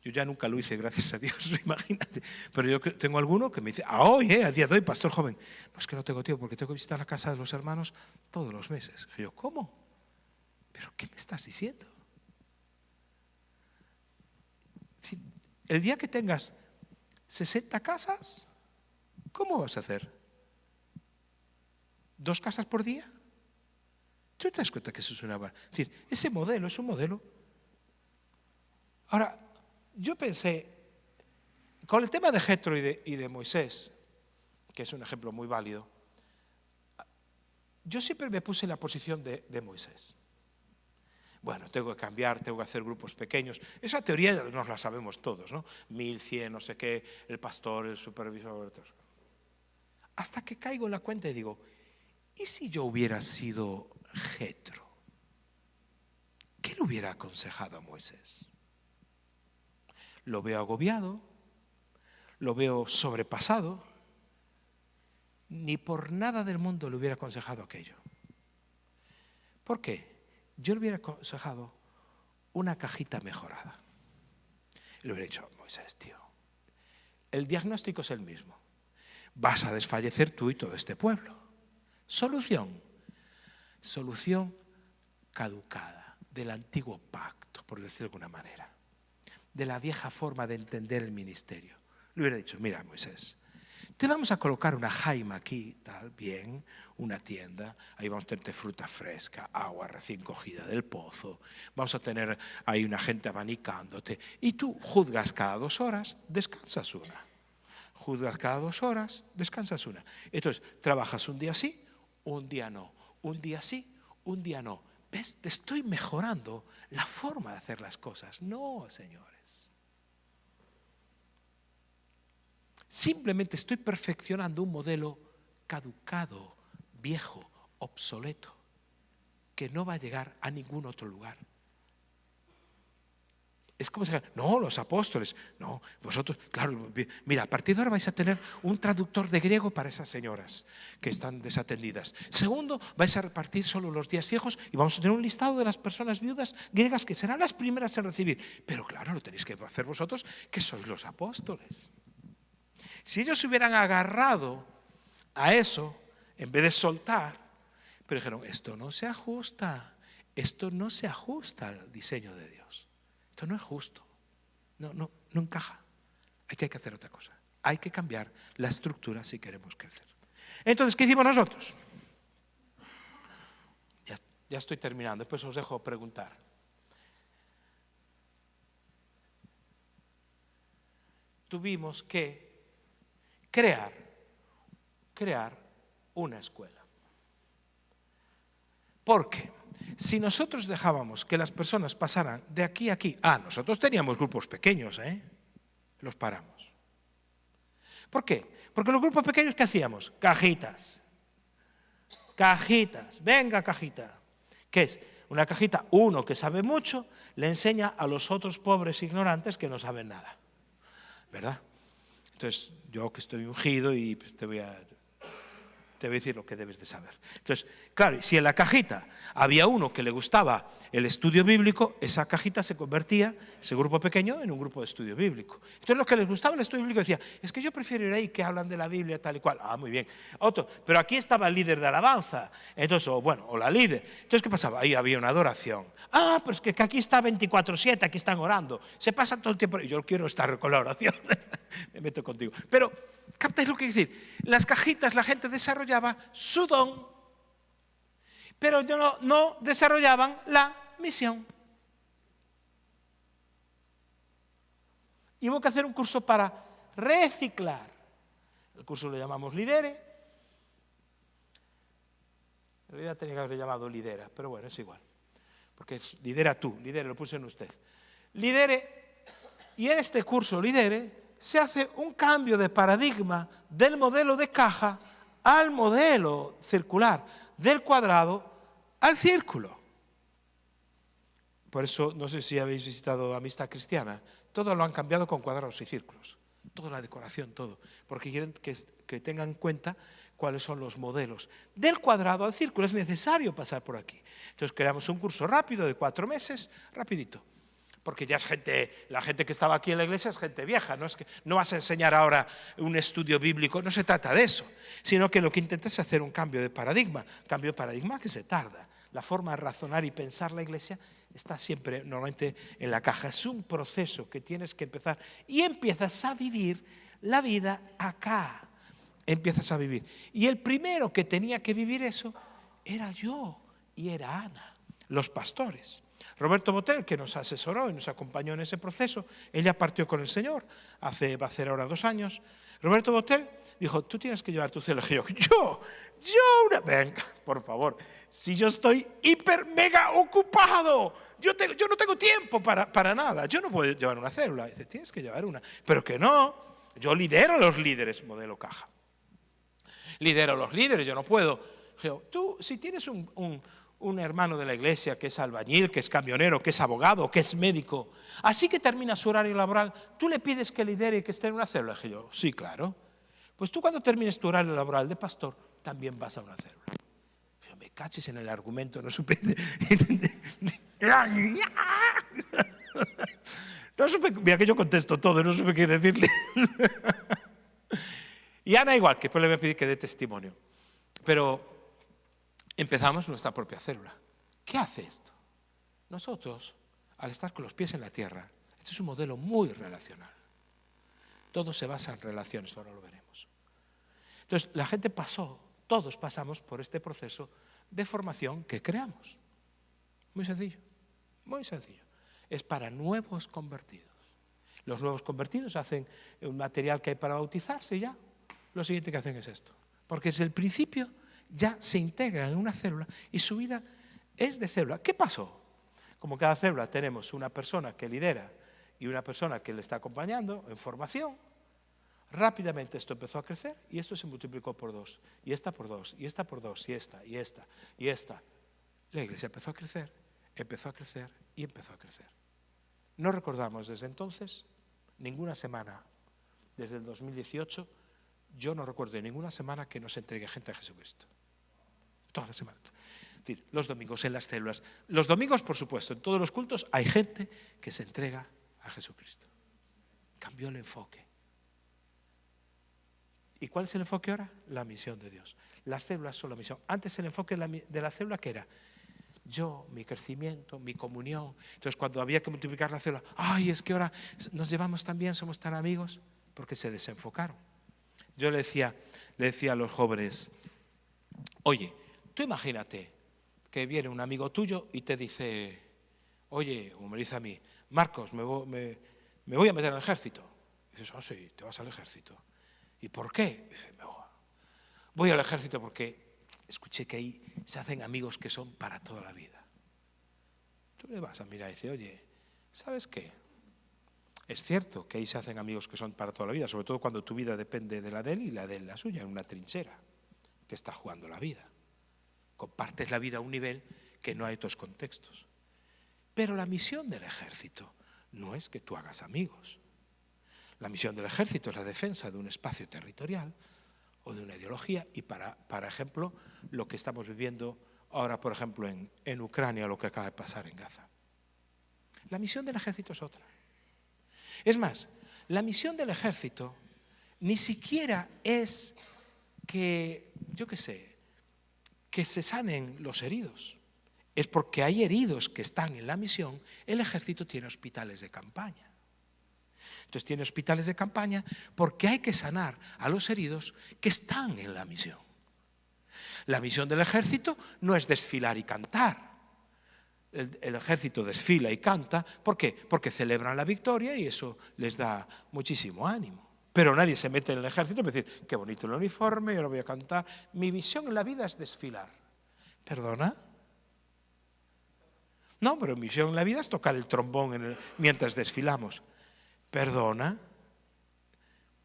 ya nunca lo hice, gracias a Dios, imagínate. Pero yo tengo alguno que me dice, a día de hoy, pastor joven, no es que no tengo tiempo porque tengo que visitar la casa de los hermanos todos los meses. Y yo, ¿cómo? ¿Pero qué me estás diciendo? El día que tengas 60 casas, ¿cómo vas a hacer? ¿2 casas por día? ¿Tú te das cuenta que eso es una barra? Es decir, ese modelo es un modelo. Ahora, yo pensé, con el tema de Jetro y de Moisés, que es un ejemplo muy válido, yo siempre me puse en la posición de Moisés. Bueno, tengo que cambiar, tengo que hacer grupos pequeños. Esa teoría nos la sabemos todos, ¿no? 1100, no sé qué, el pastor, el supervisor. Hasta que caigo en la cuenta y digo, ¿y si yo hubiera sido Jetro? ¿Qué le hubiera aconsejado a Moisés? Lo veo agobiado, lo veo sobrepasado. Ni por nada del mundo le hubiera aconsejado aquello. ¿Por qué? Yo le hubiera aconsejado una cajita mejorada. Le hubiera dicho, Moisés, tío, el diagnóstico es el mismo. vas a desfallecer tú y todo este pueblo. Solución. Solución caducada del antiguo pacto, por decirlo de alguna manera, de la vieja forma de entender el ministerio. Le hubiera dicho, mira, Moisés, te vamos a colocar una jaima aquí, tal, bien, una tienda, ahí vamos a tener fruta fresca, agua recién cogida del pozo, vamos a tener ahí una gente abanicándote, y tú juzgas cada 2 horas, descansas una. Juzgas cada 2 horas, descansas una. Entonces, trabajas un día sí, un día no, un día sí, un día no. ¿Ves? Te estoy mejorando la forma de hacer las cosas. No, señores. Simplemente estoy perfeccionando un modelo caducado, viejo, obsoleto, que no va a llegar a ningún otro lugar. Es como si, no, los apóstoles, no, vosotros, claro, mira, a partir de ahora vais a tener un traductor de griego para esas señoras que están desatendidas. Segundo, vais a repartir solo los días fijos y vamos a tener un listado de las personas viudas griegas que serán las primeras en recibir. Pero claro, lo tenéis que hacer vosotros, que sois los apóstoles. Si ellos se hubieran agarrado a eso, en vez de soltar, pero dijeron, esto no se ajusta al diseño de Dios. Esto no es justo, no encaja. Hay que hacer otra cosa. Hay que cambiar la estructura si queremos crecer. Entonces, ¿qué hicimos nosotros? Ya estoy terminando, después os dejo preguntar. Tuvimos que crear una escuela. ¿Por qué? Si nosotros dejábamos que las personas pasaran de aquí a aquí, nosotros teníamos grupos pequeños, los paramos. ¿Por qué? Porque los grupos pequeños, ¿qué hacíamos? Cajitas, venga cajita. ¿Qué es? Una cajita, uno que sabe mucho, le enseña a los otros pobres ignorantes que no saben nada, ¿verdad? Entonces, yo que estoy ungido y te voy a decir lo que debes de saber. Entonces, claro, si en la cajita había uno que le gustaba el estudio bíblico, esa cajita se convertía, ese grupo pequeño, en un grupo de estudio bíblico. Entonces, los que les gustaba el estudio bíblico decía, es que yo prefiero ir ahí que hablan de la Biblia tal y cual. Muy bien. Otro, pero aquí estaba el líder de alabanza, entonces, o la líder. Entonces, ¿qué pasaba? Ahí había una adoración. Pero es que aquí está 24/7, aquí están orando. Se pasa todo el tiempo. Yo quiero estar con la oración. Me meto contigo. Pero, ¿captáis lo que quiero decir? Las cajitas, la gente desarrollaba su don, pero no desarrollaban la misión. Y hubo que hacer un curso para reciclar. El curso lo llamamos Lidere. En realidad tenía que haberlo llamado Lidera, pero bueno, es igual. Porque es lidera tú, lidere, lo puse en usted. Lidere, y en este curso Lidere se hace un cambio de paradigma del modelo de caja al modelo circular, del cuadrado al círculo. Por eso, no sé si habéis visitado Amistad Cristiana, todo lo han cambiado con cuadrados y círculos, toda la decoración, todo, porque quieren que tengan en cuenta cuáles son los modelos. Del cuadrado al círculo es necesario pasar por aquí. Entonces creamos un curso rápido de 4 meses, rapidito. Porque ya es la gente que estaba aquí en la iglesia es gente vieja, no es que no vas a enseñar ahora un estudio bíblico, no se trata de eso, sino que lo que intentas es hacer un cambio de paradigma que se tarda. La forma de razonar y pensar la iglesia está siempre normalmente en la caja, es un proceso que tienes que empezar y empiezas a vivir la vida acá, empiezas a vivir. Y el primero que tenía que vivir eso era yo y era Ana, los pastores. Roberto Botel, que nos asesoró y nos acompañó en ese proceso, ella partió con el Señor, va a hacer ahora 2 años. Roberto Botel dijo, tú tienes que llevar tu teología. Venga, por favor, si yo estoy hiper mega ocupado, yo no tengo tiempo para nada, yo no puedo llevar una célula. Dice, tienes que llevar una, pero que no, yo lidero a los líderes, modelo caja. Lidero a los líderes, yo no puedo. Tú, si tienes un hermano de la iglesia que es albañil, que es camionero, que es abogado, que es médico, así que termina su horario laboral, ¿tú le pides que lidere y que esté en una célula? Dije yo, sí, claro. Pues tú cuando termines tu horario laboral de pastor, también vas a una célula. Yo me caches en el argumento, no supe... No supe, mira que yo contesto todo, no supe qué decirle. Y Ana igual, que después le voy a pedir que dé testimonio. Pero empezamos nuestra propia célula. ¿Qué hace esto? Nosotros, al estar con los pies en la tierra, este es un modelo muy relacional. Todo se basa en relaciones, ahora lo veremos. Entonces, la gente todos pasamos por este proceso de formación que creamos. Muy sencillo, muy sencillo. Es para nuevos convertidos. Los nuevos convertidos hacen un material que hay para bautizarse y ya. Lo siguiente que hacen es esto. Porque desde el principio ya se integran en una célula y su vida es de célula. ¿Qué pasó? Como cada célula tenemos una persona que lidera y una persona que le está acompañando en formación, rápidamente esto empezó a crecer y esto se multiplicó por 2, y esta por 2, y esta por 2, y esta, y esta, y esta. La iglesia empezó a crecer, empezó a crecer y empezó a crecer. No recordamos desde entonces ninguna semana, desde el 2018, yo no recuerdo ninguna semana que no se entregue gente a Jesucristo. Todas las semanas. Es decir, los domingos en las células. Los domingos, por supuesto, en todos los cultos hay gente que se entrega a Jesucristo. Cambió el enfoque. ¿Y cuál es el enfoque ahora? La misión de Dios. Las células son la misión. Antes el enfoque de la célula, ¿qué era? Yo, mi crecimiento, mi comunión. Entonces cuando había que multiplicar la célula, ay, es que ahora nos llevamos tan bien, somos tan amigos, porque se desenfocaron. Yo le decía a los jóvenes, oye, tú imagínate que viene un amigo tuyo y te dice, oye, como me dice a mí, Marcos, me voy a meter en el ejército. Y dices, oh sí, te vas al ejército. ¿Y por qué? Dice, voy al ejército porque escuché que ahí se hacen amigos que son para toda la vida. Tú le vas a mirar y dices, oye, ¿sabes qué? Es cierto que ahí se hacen amigos que son para toda la vida, sobre todo cuando tu vida depende de la de él y la de él la suya, en una trinchera, que está jugando la vida. Compartes la vida a un nivel que no hay otros contextos. Pero la misión del ejército no es que tú hagas amigos. La misión del ejército es la defensa de un espacio territorial o de una ideología y para ejemplo, lo que estamos viviendo ahora, por ejemplo, en Ucrania, lo que acaba de pasar en Gaza. La misión del ejército es otra. Es más, la misión del ejército ni siquiera es que, yo qué sé, que se sanen los heridos. Es porque hay heridos que están en la misión, el ejército tiene hospitales de campaña. Entonces tiene hospitales de campaña porque hay que sanar a los heridos que están en la misión. La misión del ejército no es desfilar y cantar. El ejército desfila y canta. ¿Por qué? Porque celebran la victoria y eso les da muchísimo ánimo. Pero nadie se mete en el ejército para decir, qué bonito el uniforme, yo lo voy a cantar. Mi misión en la vida es desfilar. ¿Perdona? No, pero mi misión en la vida es tocar el trombón mientras desfilamos. ¿Perdona?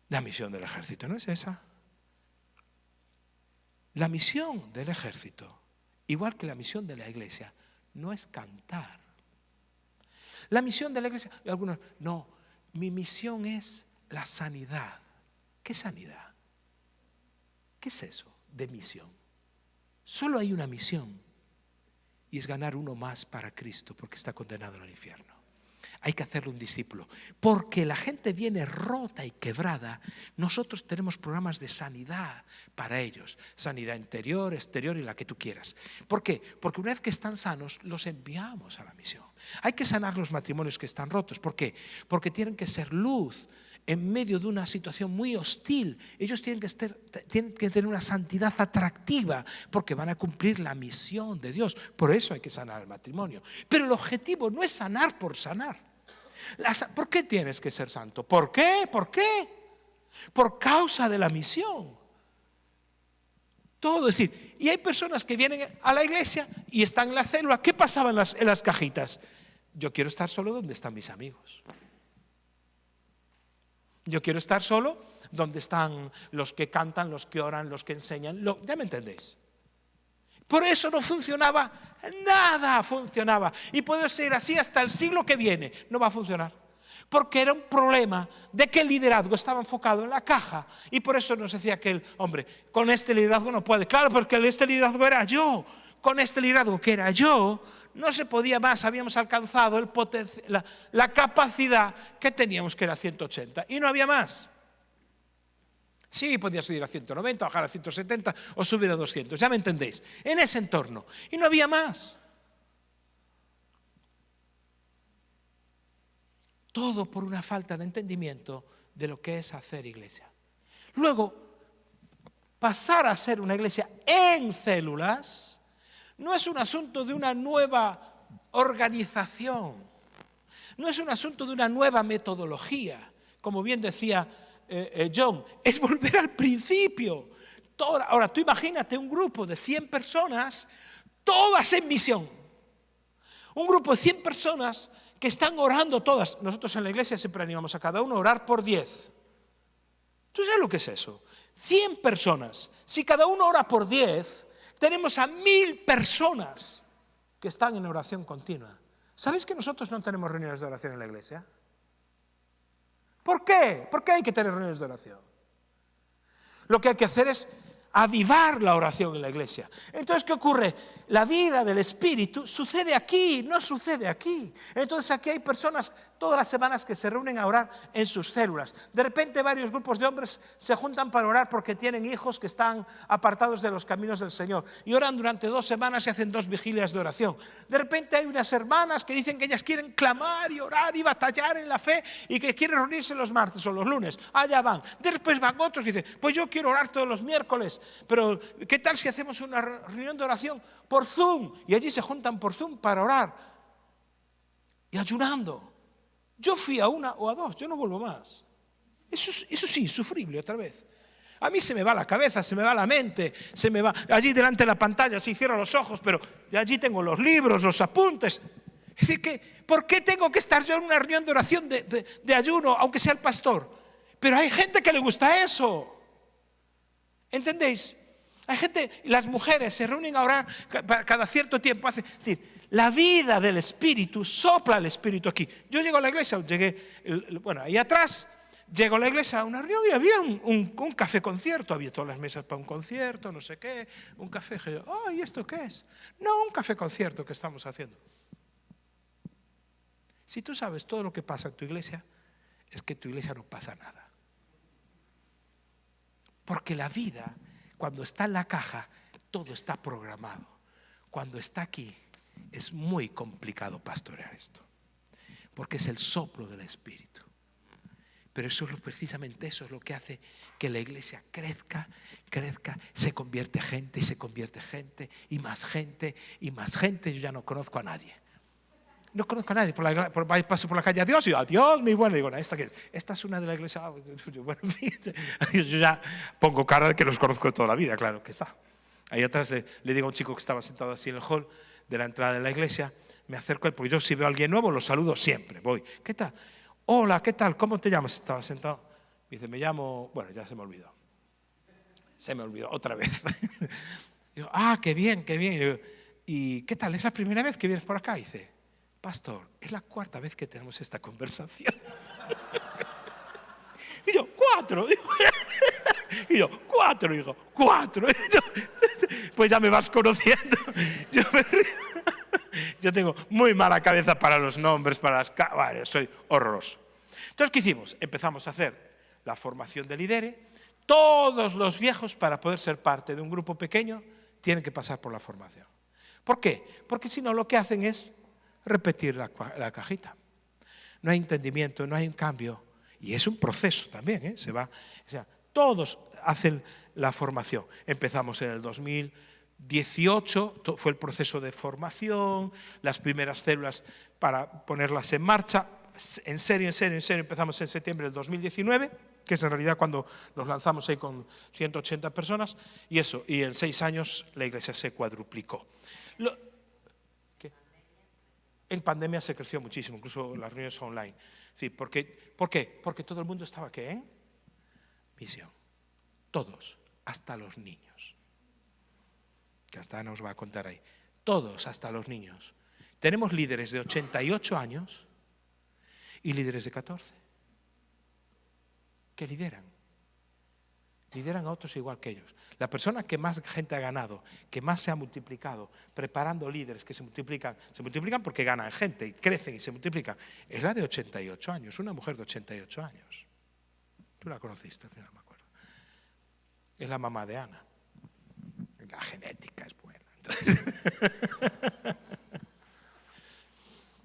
La misión del ejército no es esa. La misión del ejército, igual que la misión de la iglesia, no es cantar. La misión de la iglesia, algunos, no, mi misión es la sanidad. ¿Qué sanidad? ¿Qué es eso de misión? Solo hay una misión y es ganar uno más para Cristo porque está condenado al infierno. Hay que hacerle un discípulo. Porque la gente viene rota y quebrada, nosotros tenemos programas de sanidad para ellos. Sanidad interior, exterior y la que tú quieras. ¿Por qué? Porque una vez que están sanos, los enviamos a la misión. Hay que sanar los matrimonios que están rotos. ¿Por qué? Porque tienen que ser luz en medio de una situación muy hostil. Ellos tienen que tener una santidad atractiva porque van a cumplir la misión de Dios. Por eso hay que sanar el matrimonio. Pero el objetivo no es sanar por sanar. ¿Por qué tienes que ser santo? ¿Por qué? ¿Por qué? Por causa de la misión. Todo, es decir, y hay personas que vienen a la iglesia y están en la célula. ¿Qué pasaba en las cajitas? Yo quiero estar solo donde están mis amigos. Yo quiero estar solo donde están los que cantan, los que oran, los que enseñan. ¿Ya me entendéis? Por eso no funcionaba, nada funcionaba. Y puede ser así hasta el siglo que viene. No va a funcionar. Porque era un problema de que el liderazgo estaba enfocado en la caja. Y por eso nos decía aquel hombre, con este liderazgo no puede. Claro, porque este liderazgo era yo. Con este liderazgo que era yo, no se podía más. Habíamos alcanzado la capacidad que teníamos, que era 180. Y no había más. Sí, podía subir a 190, bajar a 170 o subir a 200, ya me entendéis. En ese entorno. Y no había más. Todo por una falta de entendimiento de lo que es hacer iglesia. Luego, pasar a ser una iglesia en células no es un asunto de una nueva organización, no es un asunto de una nueva metodología, como bien decía John, es volver al principio. Ahora, tú imagínate un grupo de 100 personas, todas en misión. Un grupo de 100 personas que están orando todas. Nosotros en la iglesia siempre animamos a cada uno a orar por 10. ¿Tú sabes lo que es eso? 100 personas. Si cada uno ora por 10, tenemos a 1000 personas que están en oración continua. ¿Sabéis que nosotros no tenemos reuniones de oración en la iglesia? ¿Por qué? ¿Por qué hay que tener reuniones de oración? Lo que hay que hacer es avivar la oración en la iglesia. Entonces, ¿qué ocurre? La vida del Espíritu sucede aquí, no sucede aquí. Entonces, aquí hay personas todas las semanas que se reúnen a orar en sus células. De repente, varios grupos de hombres se juntan para orar porque tienen hijos que están apartados de los caminos del Señor. Y oran durante 2 semanas y hacen 2 vigilias de oración. De repente, hay unas hermanas que dicen que ellas quieren clamar y orar y batallar en la fe y que quieren reunirse los martes o los lunes. Allá van. Después van otros y dicen, pues yo quiero orar todos los miércoles. Pero, ¿qué tal si hacemos una reunión de oración por Zoom? Y allí se juntan por Zoom para orar y ayunando. Yo fui a 1 o a 2, yo no vuelvo más. Eso sí, insufrible otra vez. A mí se me va la cabeza, se me va la mente, se me va. Allí delante de la pantalla se cierran los ojos, pero allí tengo los libros, los apuntes. Es decir, ¿por qué tengo que estar yo en una reunión de oración de ayuno, aunque sea el pastor? Pero hay gente que le gusta eso. ¿Entendéis? Hay gente, las mujeres se reúnen a orar cada cierto tiempo. Es decir, la vida del Espíritu, sopla el Espíritu aquí. Yo llego a la iglesia, ahí atrás, llego a la iglesia a una reunión y había un café concierto. Había todas las mesas para un concierto, no sé qué, un café. ¿Y esto qué es? No, un café concierto que estamos haciendo. Si tú sabes todo lo que pasa en tu iglesia, es que en tu iglesia no pasa nada. Porque la vida, cuando está en la caja, todo está programado. Cuando está aquí, es muy complicado pastorear esto. Porque es el soplo del Espíritu. Pero precisamente eso es lo que hace que la iglesia crezca, se convierte gente y se convierte gente y más gente y más gente. Yo ya no conozco a nadie. No conozco a nadie, paso por la calle, adiós, mi bueno, digo, esta es una de la iglesia, bueno, en fin, yo ya pongo cara de que los conozco de toda la vida, claro que está. Ahí atrás le digo a un chico que estaba sentado así en el hall de la entrada de la iglesia, me acerco a él, porque yo si veo a alguien nuevo lo saludo siempre, voy, ¿qué tal? Hola, ¿qué tal? ¿Cómo te llamas? Estaba sentado, me dice, me llamo, bueno, ya se me olvidó otra vez. Digo, qué bien, y digo, ¿y qué tal? ¿Es la primera vez que vienes por acá? Y dice, pastor, es la 4ª vez que tenemos esta conversación. Y yo, 4. Y yo, 4. Y digo, 4. Pues ya me vas conociendo. Yo tengo muy mala cabeza para los nombres, soy horroroso. Entonces, ¿qué hicimos? Empezamos a hacer la formación de lidere. Todos los viejos, para poder ser parte de un grupo pequeño, tienen que pasar por la formación. ¿Por qué? Porque si no, lo que hacen es repetir la cajita. No hay entendimiento, no hay un cambio. Y es un proceso también, todos hacen la formación. Empezamos en el 2018, fue el proceso de formación, las primeras células para ponerlas en marcha. En serio, empezamos en septiembre del 2019, que es en realidad cuando nos lanzamos ahí con 180 personas, y en 6 años la iglesia se cuadruplicó. En pandemia se creció muchísimo, incluso las reuniones online. ¿Por qué? Porque todo el mundo estaba ¿qué? En misión. Todos, hasta los niños. Que hasta Ana os va a contar ahí. Todos, hasta los niños. Tenemos líderes de 88 años y líderes de 14. Que lideran a otros igual que ellos. La persona que más gente ha ganado, que más se ha multiplicado, preparando líderes que se multiplican porque ganan gente y crecen y se multiplican, es la de 88 años, una mujer de 88 años. Tú la conociste, al final me acuerdo. es la mamá de Ana. La genética es buena. Entonces,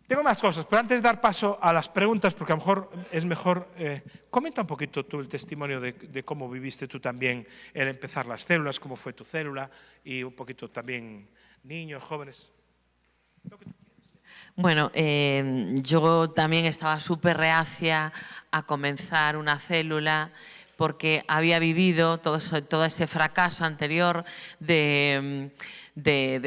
tengo más cosas, pero antes de dar paso a las preguntas, porque a lo mejor es mejor, comenta un poquito tú el testimonio de cómo viviste tú también el empezar las células, cómo fue tu célula y un poquito también niños, jóvenes. Bueno, yo también estaba súper reacia a comenzar una célula porque había vivido todo ese fracaso anterior de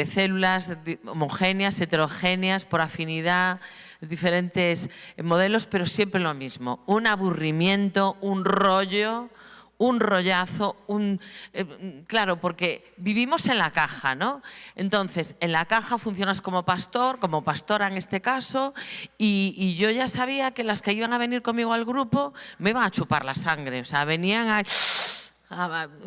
células homogéneas, heterogéneas, por afinidad, diferentes modelos, pero siempre lo mismo. Un aburrimiento, un rollo, un rollazo, claro, porque vivimos en la caja, ¿no? Entonces, en la caja funcionas como pastor, como pastora en este caso, y yo ya sabía que las que iban a venir conmigo al grupo me iban a chupar la sangre, o sea, venían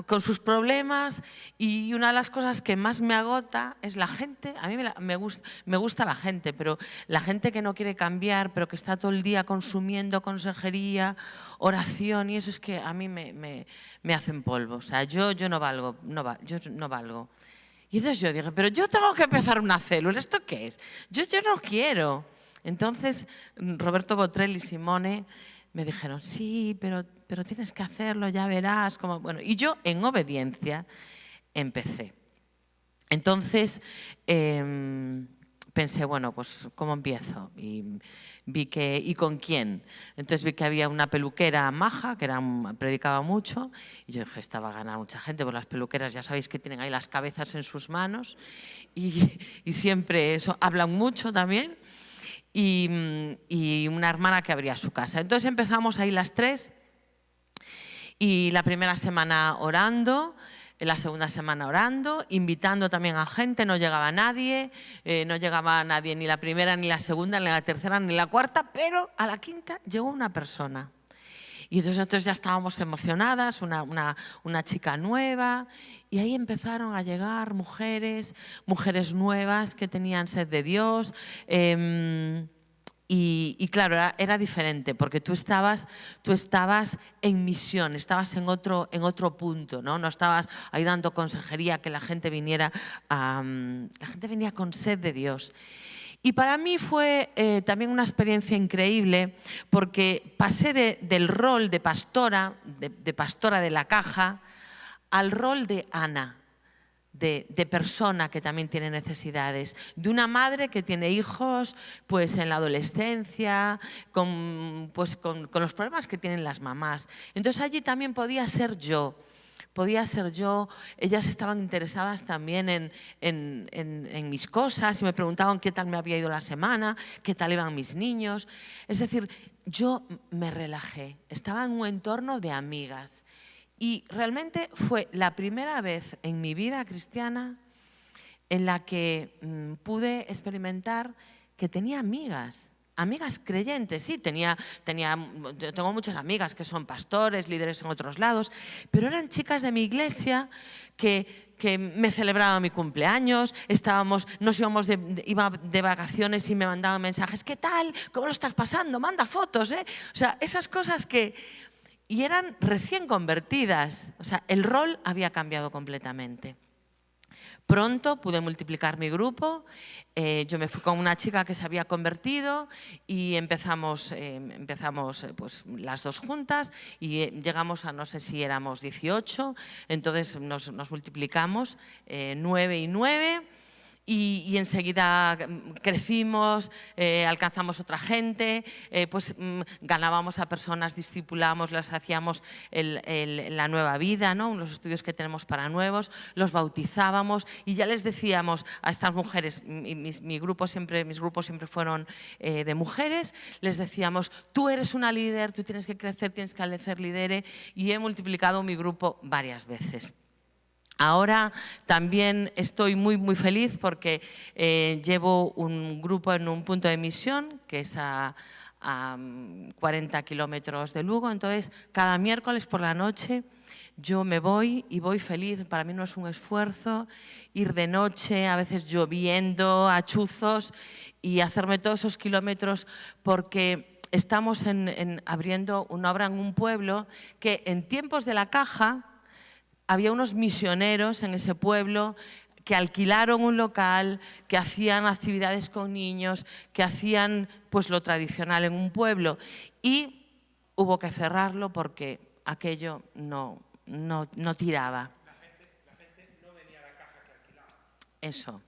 con sus problemas, y una de las cosas que más me agota es la gente. A mí me gusta la gente, pero la gente que no quiere cambiar, pero que está todo el día consumiendo consejería, oración, y eso es que a mí me hacen polvo. O sea, yo no valgo, yo no valgo. Y entonces yo dije, pero yo tengo que empezar una célula, ¿esto qué es? Yo no quiero. Entonces Roberto Botrel y Simone me dijeron, sí, pero tienes que hacerlo, ya verás. Bueno, y yo, en obediencia, empecé. Entonces, pensé, bueno, pues, ¿cómo empiezo? Y vi que, ¿y con quién? Entonces vi que había una peluquera maja, que predicaba mucho, y yo dije, esta va a ganar mucha gente, porque las peluqueras ya sabéis que tienen ahí las cabezas en sus manos, y siempre eso, hablan mucho también. Y una hermana que abría su casa. Entonces empezamos ahí las tres, y la primera semana orando, la segunda semana orando, invitando también a gente, no llegaba nadie, ni la primera, ni la segunda, ni la tercera, ni la cuarta, pero a la quinta llegó una persona. Y entonces nosotros ya estábamos emocionadas, una chica nueva, y ahí empezaron a llegar mujeres nuevas que tenían sed de Dios. Y claro, era diferente, porque tú estabas en misión, estabas en otro punto, ¿no? No estabas ahí dando consejería, que la gente viniera, la gente venía con sed de Dios. Y para mí fue también una experiencia increíble, porque pasé del rol de pastora de la caja, al rol de Ana, de persona que también tiene necesidades, de una madre que tiene hijos pues en la adolescencia, con los problemas que tienen las mamás. Entonces allí también podía ser yo. Ellas estaban interesadas también en mis cosas y me preguntaban qué tal me había ido la semana, qué tal iban mis niños. Es decir, yo me relajé, estaba en un entorno de amigas. Y realmente fue la primera vez en mi vida cristiana en la que pude experimentar que tenía amigas creyentes. Sí, yo tengo muchas amigas que son pastores, líderes en otros lados, pero eran chicas de mi iglesia que me celebraban mi cumpleaños, iba de vacaciones y me mandaban mensajes, ¿qué tal? ¿Cómo lo estás pasando? Manda fotos, ¿eh? O sea, esas cosas y eran recién convertidas, o sea, el rol había cambiado completamente. Pronto pude multiplicar mi grupo, yo me fui con una chica que se había convertido y empezamos pues, las dos juntas y llegamos a, no sé si éramos 18, entonces nos multiplicamos 9 y 9. Y enseguida crecimos, alcanzamos otra gente, pues ganábamos a personas, discipulábamos, les hacíamos la nueva vida, ¿no? Los estudios que tenemos para nuevos, los bautizábamos y ya les decíamos a estas mujeres, mis grupos siempre fueron de mujeres, les decíamos, tú eres una líder, tú tienes que crecer, tienes que ser líder, y he multiplicado mi grupo varias veces. Ahora también estoy muy, muy feliz porque llevo un grupo en un punto de misión que es a 40 kilómetros de Lugo. Entonces, cada miércoles por la noche yo me voy y voy feliz. Para mí no es un esfuerzo ir de noche, a veces lloviendo, a chuzos, y hacerme todos esos kilómetros porque estamos abriendo una obra en un pueblo que en tiempos de la caja había unos misioneros en ese pueblo que alquilaron un local, que hacían actividades con niños, que hacían pues lo tradicional en un pueblo, y hubo que cerrarlo porque aquello no tiraba. La gente no venía a la caja que alquilaba. Eso.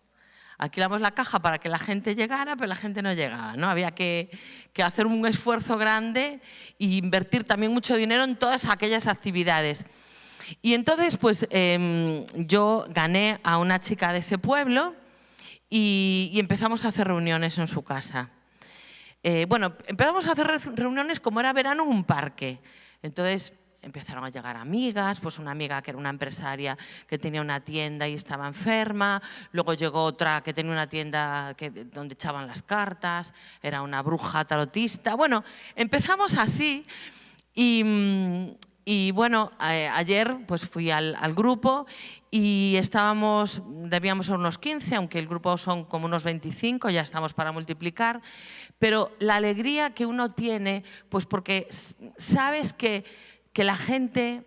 Alquilamos la caja para que la gente llegara, pero la gente no llegaba, ¿no? Había que hacer un esfuerzo grande e invertir también mucho dinero en todas aquellas actividades. Y entonces, pues, yo gané a una chica de ese pueblo y empezamos a hacer reuniones en su casa. Bueno, empezamos a hacer reuniones como era verano en un parque. Entonces, empezaron a llegar amigas, pues una amiga que era una empresaria que tenía una tienda y estaba enferma, luego llegó otra que tenía una tienda donde echaban las cartas, era una bruja tarotista. Bueno, empezamos así y bueno, ayer pues fui al grupo y debíamos ser unos 15, aunque el grupo son como unos 25, ya estamos para multiplicar, pero la alegría que uno tiene, pues porque sabes que la gente,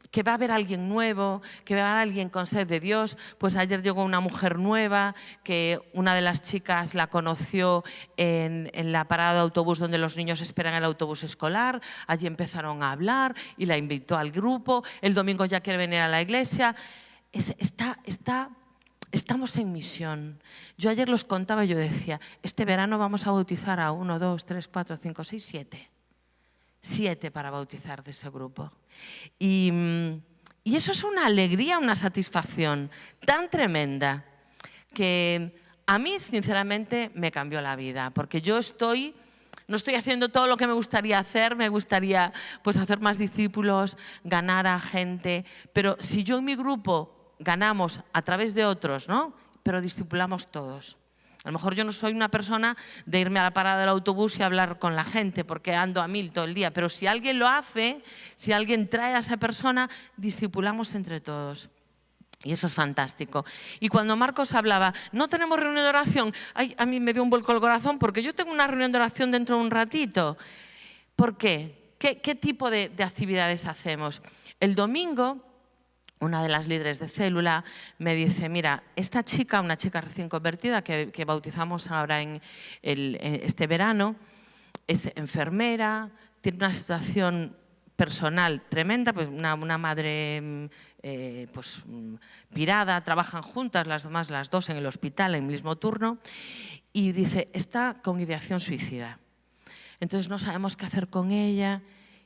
que va a haber alguien nuevo, que va a haber alguien con sed de Dios. Pues ayer llegó una mujer nueva, que una de las chicas la conoció en la parada de autobús donde los niños esperan el autobús escolar. Allí empezaron a hablar y la invitó al grupo. El domingo ya quiere venir a la iglesia. Estamos en misión. Yo ayer los contaba y yo decía, este verano vamos a bautizar a 1, 2, 3, 4, 5, 6, 7. 7 para bautizar de ese grupo. Y eso es una alegría, una satisfacción tan tremenda que a mí, sinceramente, me cambió la vida. Porque yo no estoy haciendo todo lo que me gustaría hacer, me gustaría pues, hacer más discípulos, ganar a gente. Pero si yo en mi grupo ganamos a través de otros, ¿no? Pero discipulamos todos. A lo mejor yo no soy una persona de irme a la parada del autobús y hablar con la gente porque ando a 1000 todo el día, pero si alguien lo hace, si alguien trae a esa persona, discipulamos entre todos. Y eso es fantástico. Y cuando Marcos hablaba, no tenemos reunión de oración, ay, a mí me dio un vuelco el corazón porque yo tengo una reunión de oración dentro de un ratito. ¿Por qué? ¿Qué tipo de actividades hacemos? El domingo, una de las líderes de célula me dice, mira, esta chica, una chica recién convertida que bautizamos ahora en este verano, es enfermera, tiene una situación personal tremenda, pues una madre pirada, trabajan juntas las dos en el hospital en el mismo turno, y dice, está con ideación suicida. Entonces no sabemos qué hacer con ella.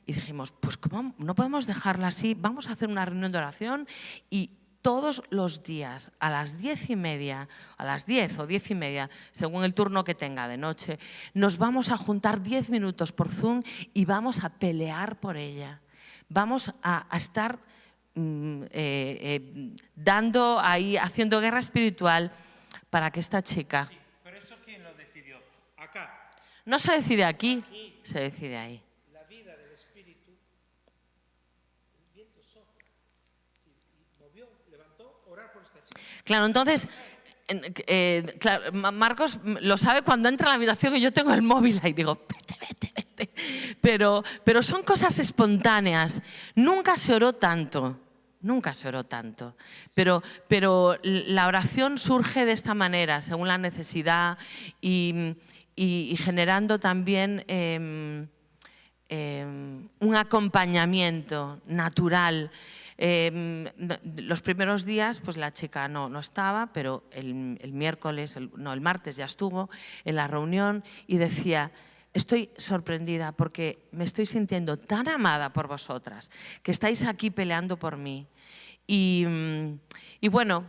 Y dijimos, pues ¿cómo? No podemos dejarla así, vamos a hacer una reunión de oración y todos los días a las 10:30, a las 10 o 10:30, según el turno que tenga de noche, nos vamos a juntar 10 minutos por Zoom y vamos a pelear por ella. Vamos a estar dando ahí, haciendo guerra espiritual para que esta chica... Sí, pero ¿eso quién lo decidió? Acá. No se decide aquí, se decide ahí. Claro, entonces, claro, Marcos lo sabe cuando entra a la habitación y yo tengo el móvil ahí y digo, vete. Pero son cosas espontáneas. Nunca se oró tanto, pero la oración surge de esta manera, según la necesidad y generando también un acompañamiento natural. Los primeros días pues la chica no estaba, pero el martes ya estuvo en la reunión y decía, estoy sorprendida porque me estoy sintiendo tan amada por vosotras, que estáis aquí peleando por mí. Y bueno,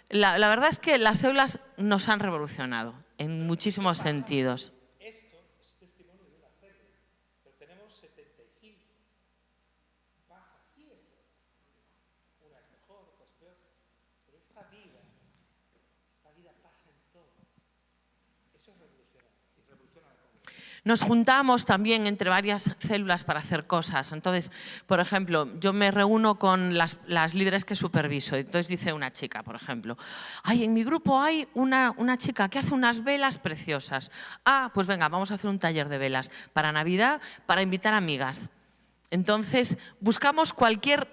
la verdad es que las células nos han revolucionado en muchísimos sentidos. Esto es testimonio de una célula, pero tenemos 75. Pasa siempre. Una es mejor, otra es peor. Pero esta vida pasa en todo. Eso es revolucionario. Y revoluciona la comunidad. Nos juntamos también entre varias células para hacer cosas. Entonces, por ejemplo, yo me reúno con las líderes que superviso. Entonces dice una chica, por ejemplo, ay, en mi grupo hay una chica que hace unas velas preciosas. Ah, pues venga, vamos a hacer un taller de velas para Navidad, para invitar amigas. Entonces, buscamos cualquier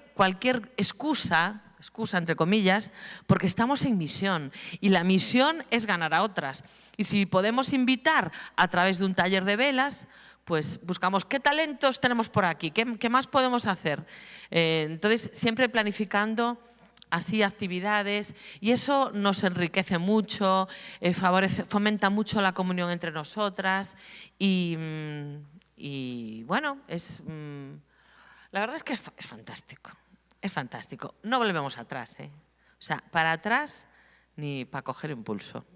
excusa excusa entre comillas, porque estamos en misión y la misión es ganar a otras. Y si podemos invitar a través de un taller de velas, pues buscamos qué talentos tenemos por aquí, qué más podemos hacer. Entonces, siempre planificando así actividades, y eso nos enriquece mucho, fomenta mucho la comunión entre nosotras y bueno, la verdad es que es fantástico. Es fantástico. No volvemos atrás, ¿eh? O sea, para atrás ni para coger impulso.